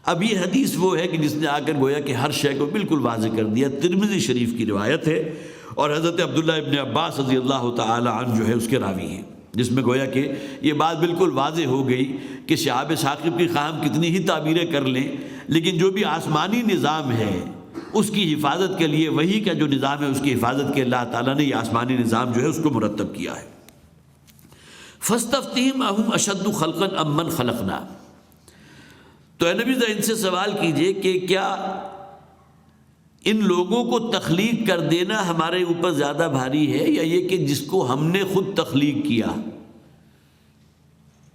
اب یہ حدیث وہ ہے کہ جس نے آ کر گویا کہ ہر شے کو بالکل واضح کر دیا۔ ترمذی شریف کی روایت ہے، اور حضرت عبداللہ ابن عباس رضی اللہ تعالی عنہ جو ہے اس کے راوی ہیں، جس میں گویا کہ یہ بات بالکل واضح ہو گئی کہ شہاب ثاقب کی خواہ ہم کتنی ہی تعبیریں کر لیں، لیکن جو بھی آسمانی نظام ہے اس کی حفاظت کے لیے، وہی کا جو نظام ہے اس کی حفاظت کے اللہ تعالیٰ نے یہ آسمانی نظام جو ہے اس کو مرتب کیا ہے۔ فَاسْتَفْتِهِمْ أَهُمْ أَشَدُّ خَلْقًا أَمْ مَنْ خَلَقْنَا، تو اے نبی ان سے سوال کیجئے کہ کیا ان لوگوں کو تخلیق کر دینا ہمارے اوپر زیادہ بھاری ہے، یا یہ کہ جس کو ہم نے خود تخلیق کیا؟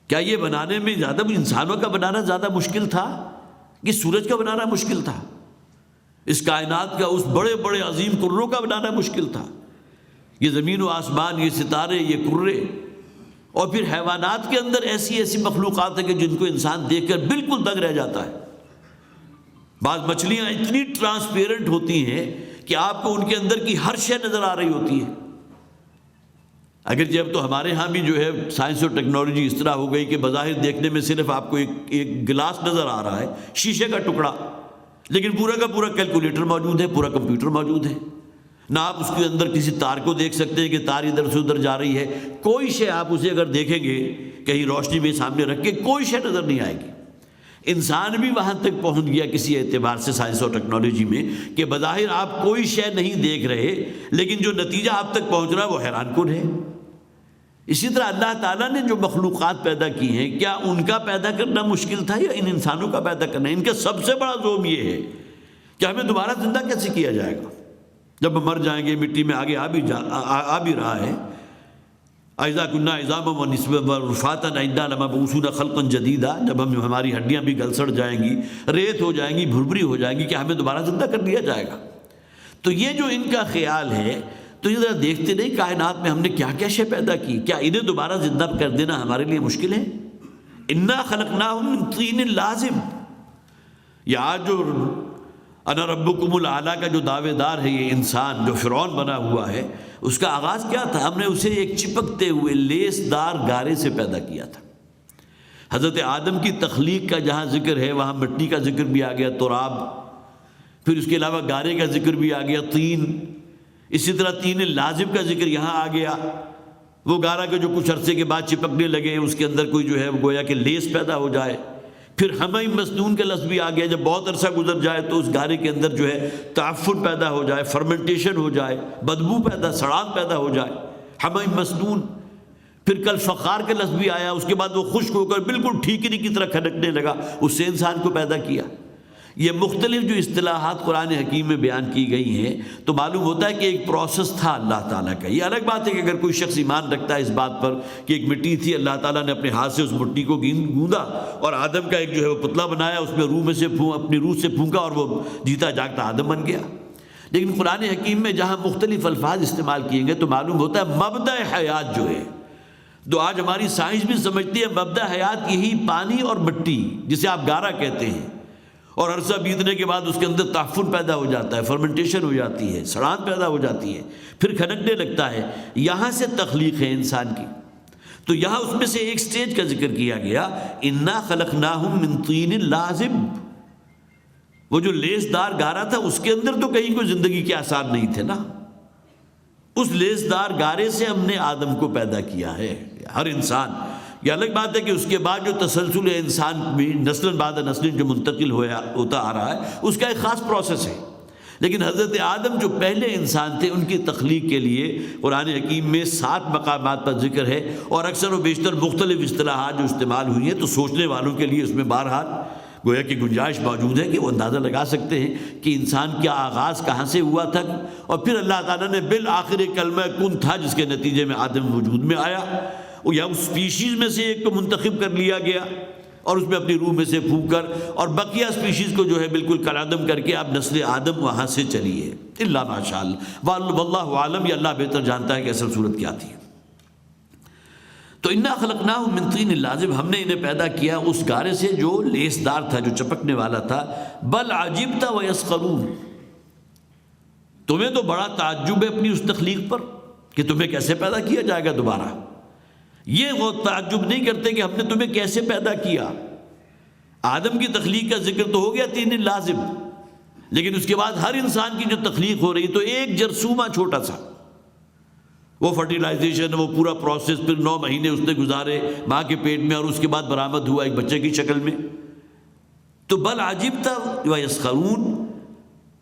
کیا یہ بنانے میں زیادہ انسانوں کا بنانا زیادہ مشکل تھا کہ سورج کا بنانا مشکل تھا؟ اس کائنات کا اس بڑے بڑے عظیم کروں کا بنانا مشکل تھا؟ یہ زمین و آسمان، یہ ستارے، یہ کرے، اور پھر حیوانات کے اندر ایسی ایسی مخلوقات ہیں کہ جن کو انسان دیکھ کر بالکل دنگ رہ جاتا ہے۔ بعض مچھلیاں اتنی ٹرانسپیرنٹ ہوتی ہیں کہ آپ کو ان کے اندر کی ہر شے نظر آ رہی ہوتی ہے۔ اگر جب تو ہمارے ہاں بھی جو ہے سائنس اور ٹیکنالوجی اس طرح ہو گئی کہ بظاہر دیکھنے میں صرف آپ کو ایک گلاس نظر آ رہا ہے، شیشے کا ٹکڑا، لیکن پورا کا پورا کیلکولیٹر موجود ہے، پورا کمپیوٹر موجود ہے۔ نہ آپ اس کے اندر کسی تار کو دیکھ سکتے ہیں کہ تار ادھر سے ادھر جا رہی ہے، کوئی شے آپ اسے اگر دیکھیں گے کہیں روشنی میں سامنے رکھ کے، کوئی شے نظر نہیں آئے گی۔ انسان بھی وہاں تک پہنچ گیا کسی اعتبار سے سائنس اور ٹیکنالوجی میں کہ بظاہر آپ کوئی شے نہیں دیکھ رہے، لیکن جو نتیجہ آپ تک پہنچ رہا ہے وہ حیران کن ہے۔ اسی طرح اللہ تعالیٰ نے جو مخلوقات پیدا کی ہیں، کیا ان کا پیدا کرنا مشکل تھا یا ان انسانوں کا پیدا کرنا؟ ان کا سب سے بڑا ذوب یہ ہے کہ ہمیں دوبارہ زندہ کیسے کیا جائے گا؟ جب مر جائیں گے، مٹی میں آگے آ بھی رہا ہے، اذا کنا عظاما ونسبا ورفاتا انا لمبعوثون خلقا جدیدا، جب ہماری ہڈیاں بھی گل سڑ جائیں گی، ریت ہو جائیں گی، بھربھری ہو جائیں گی، کہ ہمیں دوبارہ زندہ کر دیا جائے گا۔ تو یہ جو ان کا خیال ہے، تو یہ ذرا دیکھتے نہیں کائنات میں ہم نے کیا کیا شے پیدا کی، کیا انہیں دوبارہ زندہ کر دینا ہمارے لیے مشکل ہے؟ انا خلقناہم من طین لازب، یہ آج جو انا ربکم الاعلیٰ کا جو دعوے دار ہے یہ انسان جو فرعون بنا ہوا ہے، اس کا آغاز کیا تھا؟ ہم نے اسے ایک چپکتے ہوئے لیس دار گارے سے پیدا کیا تھا۔ حضرت آدم کی تخلیق کا جہاں ذکر ہے وہاں مٹی کا ذکر بھی آ گیا، تراب، پھر اس کے علاوہ گارے کا ذکر بھی آ گیا، طین، اسی طرح طین لازب کا ذکر یہاں آ گیا، وہ گارا کے جو کچھ عرصے کے بعد چپکنے لگے، اس کے اندر کوئی جو ہے گویا کہ لیس پیدا ہو جائے۔ پھر ہمیں مسنون کا لفظ بھی آ گیا، جب بہت عرصہ گزر جائے تو اس گارے کے اندر جو ہے تعفن پیدا ہو جائے، فرمنٹیشن ہو جائے، بدبو پیدا، سڑان پیدا ہو جائے، ہمیں مسنون۔ پھر کل فخار کا لفظ بھی آیا، اس کے بعد وہ خشک ہو کر بالکل ٹھیکری کی طرح کھنکنے لگا، اس سے انسان کو پیدا کیا۔ یہ مختلف جو اصطلاحات قرآن حکیم میں بیان کی گئی ہیں تو معلوم ہوتا ہے کہ ایک پروسیس تھا اللہ تعالیٰ کا۔ یہ الگ بات ہے کہ اگر کوئی شخص ایمان رکھتا ہے اس بات پر کہ ایک مٹی تھی، اللہ تعالیٰ نے اپنے ہاتھ سے اس مٹی کو گوندا اور آدم کا ایک جو ہے وہ پتلا بنایا، اس میں روح میں سے اپنی روح سے پھونکا اور وہ جیتا جاگتا آدم بن گیا۔ لیکن قرآن حکیم میں جہاں مختلف الفاظ استعمال کیے گئے تو معلوم ہوتا ہے مبدأ حیات جو ہے، تو آج ہماری سائنس بھی سمجھتی ہے مبدأ حیات یہی پانی اور مٹی جسے آپ گارا کہتے ہیں، اور عرصہ بیتنے کے بعد اس کے اندر تعفن پیدا ہو جاتا ہے، فرمنٹیشن ہو جاتی ہے، سڑان پیدا ہو جاتی ہے، پھر کھنکنے لگتا ہے، یہاں سے تخلیق ہے انسان کی۔ تو یہاں اس میں سے ایک سٹیج کا ذکر کیا گیا، انا خلقناہم من طین لازب، وہ جو لیس دار گارا تھا اس کے اندر تو کہیں کوئی زندگی کے آثار نہیں تھے نا، اس لیس دار گارے سے ہم نے آدم کو پیدا کیا ہے۔ ہر انسان، یہ الگ بات ہے کہ اس کے بعد جو تسلسل ہے انسان بھی نسل بعد نسل جو منتقل ہوتا آ رہا ہے اس کا ایک خاص پروسیس ہے، لیکن حضرت آدم جو پہلے انسان تھے ان کی تخلیق کے لیے قرآن حکیم میں 7 مقامات پر ذکر ہے، اور اکثر و بیشتر مختلف اصطلاحات جو استعمال ہوئی ہیں، تو سوچنے والوں کے لیے اس میں بہرحال گویا کہ گنجائش موجود ہے کہ وہ اندازہ لگا سکتے ہیں کہ انسان کا آغاز کہاں سے ہوا تھا، اور پھر اللہ تعالیٰ نے بالآخر کلمہ کن تھا جس کے نتیجے میں آدم وجود میں آیا، یا اس سپیشیز میں سے ایک کو منتخب کر لیا گیا اور اس میں اپنی روح میں سے پھونک کر، اور بقیہ سپیشیز کو جو ہے بالکل کالعدم کر کے اب نسل آدم وہاں سے چلی ہے، اللہ ماشاء اللہ واللہ عالم، یہ اللہ بہتر جانتا ہے کہ اصل صورت کیا تھی۔ تو انا خلقناہم من طین لازب، ہم نے انہیں پیدا کیا اس گارے سے جو لیس دار تھا، جو چپکنے والا تھا۔ بل عجبت ویسخرون، تمہیں تو بڑا تعجب ہے اپنی اس تخلیق پر کہ تمہیں کیسے پیدا کیا جائے گا دوبارہ، یہ وہ تعجب نہیں کرتے کہ ہم نے تمہیں کیسے پیدا کیا۔ آدم کی تخلیق کا ذکر تو ہو گیا طین لازب، لیکن اس کے بعد ہر انسان کی جو تخلیق ہو رہی تو ایک جرثومہ چھوٹا سا، وہ فرٹیلائزیشن، وہ پورا پروسیس، پھر 9 مہینے اس نے گزارے ماں کے پیٹ میں، اور اس کے بعد برآمد ہوا ایک بچے کی شکل میں۔ تو بل عجبت ویسخرون،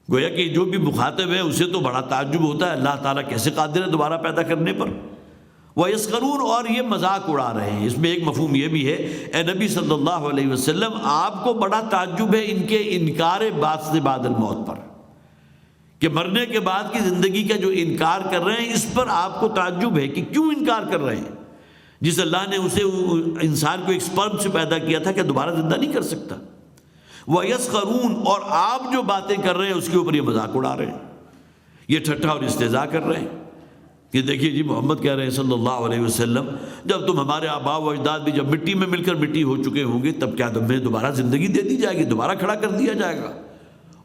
گویا کہ جو بھی مخاطب ہے اسے تو بڑا تعجب ہوتا ہے اللہ تعالیٰ کیسے قادر ہے دوبارہ پیدا کرنے پر۔ وَيَسْخَرُونَ، اور یہ مذاق اڑا رہے ہیں۔ اس میں ایک مفہوم یہ بھی ہے، اے نبی صلی اللہ علیہ وسلم آپ کو بڑا تعجب ہے ان کے انکار بعث بعد الموت پر، کہ مرنے کے بعد کی زندگی کا جو انکار کر رہے ہیں اس پر آپ کو تعجب ہے کہ کیوں انکار کر رہے ہیں، جس اللہ نے اسے انسان کو ایک سپرم سے پیدا کیا تھا کہ دوبارہ زندہ نہیں کر سکتا۔ وَيَسْخَرُونَ، اور آپ جو باتیں کر رہے ہیں اس کے اوپر یہ مذاق اڑا رہے ہیں، یہ ٹھٹھا اور استہزاء کر رہے ہیں کہ دیکھیے جی محمد کہہ رہے ہیں صلی اللہ علیہ وسلم، جب تم ہمارے آباء و اجداد بھی جب مٹی میں مل کر مٹی ہو چکے ہوں گے تب کیا تمہیں دوبارہ زندگی دے دی جائے گی، دوبارہ کھڑا کر دیا جائے گا،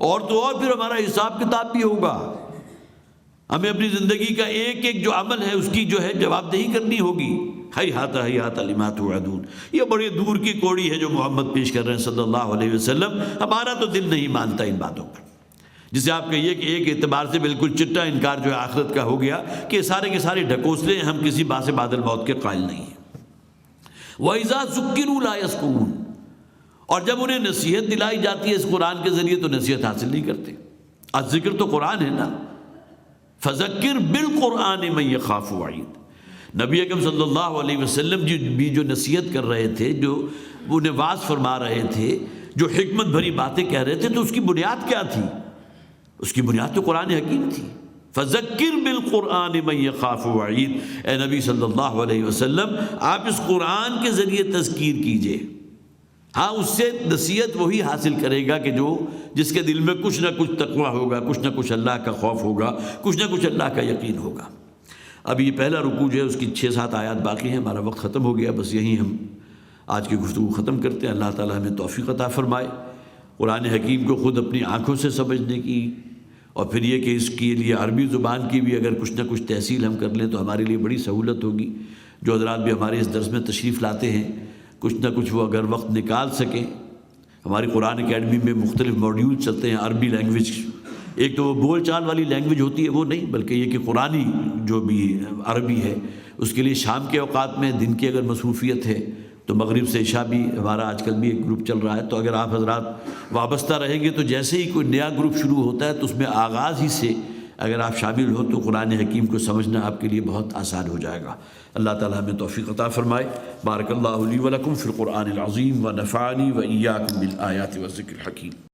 اور تو اور پھر ہمارا حساب کتاب بھی ہوگا، ہمیں اپنی زندگی کا ایک ایک جو عمل ہے اس کی جو ہے جواب دہی کرنی ہوگی۔ ہیہات لما توعدون، یہ بڑی دور کی کوڑی ہے جو محمد پیش کر رہے ہیں صلی اللہ علیہ وسلم، ہمارا تو دل نہیں مانتا ان باتوں پر، جسے آپ کہیے کہ ایک اعتبار سے بالکل چٹا انکار جو ہے آخرت کا ہو گیا کہ سارے کے سارے ڈھکوسلے ہیں، ہم کسی باعث بعد الموت کے قائل نہیں ہیں۔ وَإِذَا ذُكِّرُوا لَا يَذْكُرُونَ، اور جب انہیں نصیحت دلائی جاتی ہے اس قرآن کے ذریعے تو نصیحت حاصل نہیں کرتے۔ الذکر تو قرآن ہے نا، فذکر بالقرآن من یخاف وعید، نبی اکرم صلی اللہ علیہ وسلم بھی جو نصیحت کر رہے تھے، جو انہیں واعظ فرما رہے تھے، جو حکمت بھری باتیں کہہ رہے تھے، تو اس کی بنیاد کیا تھی؟ اس کی بنیاد تو قرآن حکیم تھی۔ فذکر بالقرآن من یخاف وعید، اے نبی صلی اللہ علیہ وسلم آپ اس قرآن کے ذریعے تذکیر کیجئے۔ ہاں اس سے نصیحت وہی حاصل کرے گا کہ جس کے دل میں کچھ نہ کچھ تقویٰ ہوگا، کچھ نہ کچھ اللہ کا خوف ہوگا، کچھ نہ کچھ اللہ کا یقین ہوگا۔ اب یہ پہلا رکوع جو ہے اس کی 6-7 آیات باقی ہیں، ہمارا وقت ختم ہو گیا، بس یہیں ہم آج کی گفتگو ختم کرتے ہیں۔ اللہ تعالیٰ ہمیں توفیق عطا فرمائے قرآن حکیم کو خود اپنی آنکھوں سے سمجھنے کی، اور پھر یہ کہ اس کے لیے عربی زبان کی بھی اگر کچھ نہ کچھ تحصیل ہم کر لیں تو ہمارے لیے بڑی سہولت ہوگی۔ جو حضرات بھی ہمارے اس درس میں تشریف لاتے ہیں کچھ نہ کچھ وہ اگر وقت نکال سکیں، ہماری قرآن اکیڈمی میں مختلف موڈیول چلتے ہیں عربی لینگویج، ایک تو وہ بول چال والی لینگویج ہوتی ہے وہ نہیں، بلکہ یہ کہ قرآنی جو بھی عربی ہے اس کے لیے شام کے اوقات میں، دن کی اگر مصروفیت ہے تو مغرب سے عشاء بھی ہمارا آج کل بھی ایک گروپ چل رہا ہے۔ تو اگر آپ حضرات وابستہ رہیں گے تو جیسے ہی کوئی نیا گروپ شروع ہوتا ہے تو اس میں آغاز ہی سے اگر آپ شامل ہو تو قرآن حکیم کو سمجھنا آپ کے لیے بہت آسان ہو جائے گا۔ اللہ تعالیٰ ہمیں توفیق عطا فرمائے۔ بارک اللہ لی و لکم فی القرآن العظیم و نفعنی و ایاکم بالآیات والذکر الحکیم۔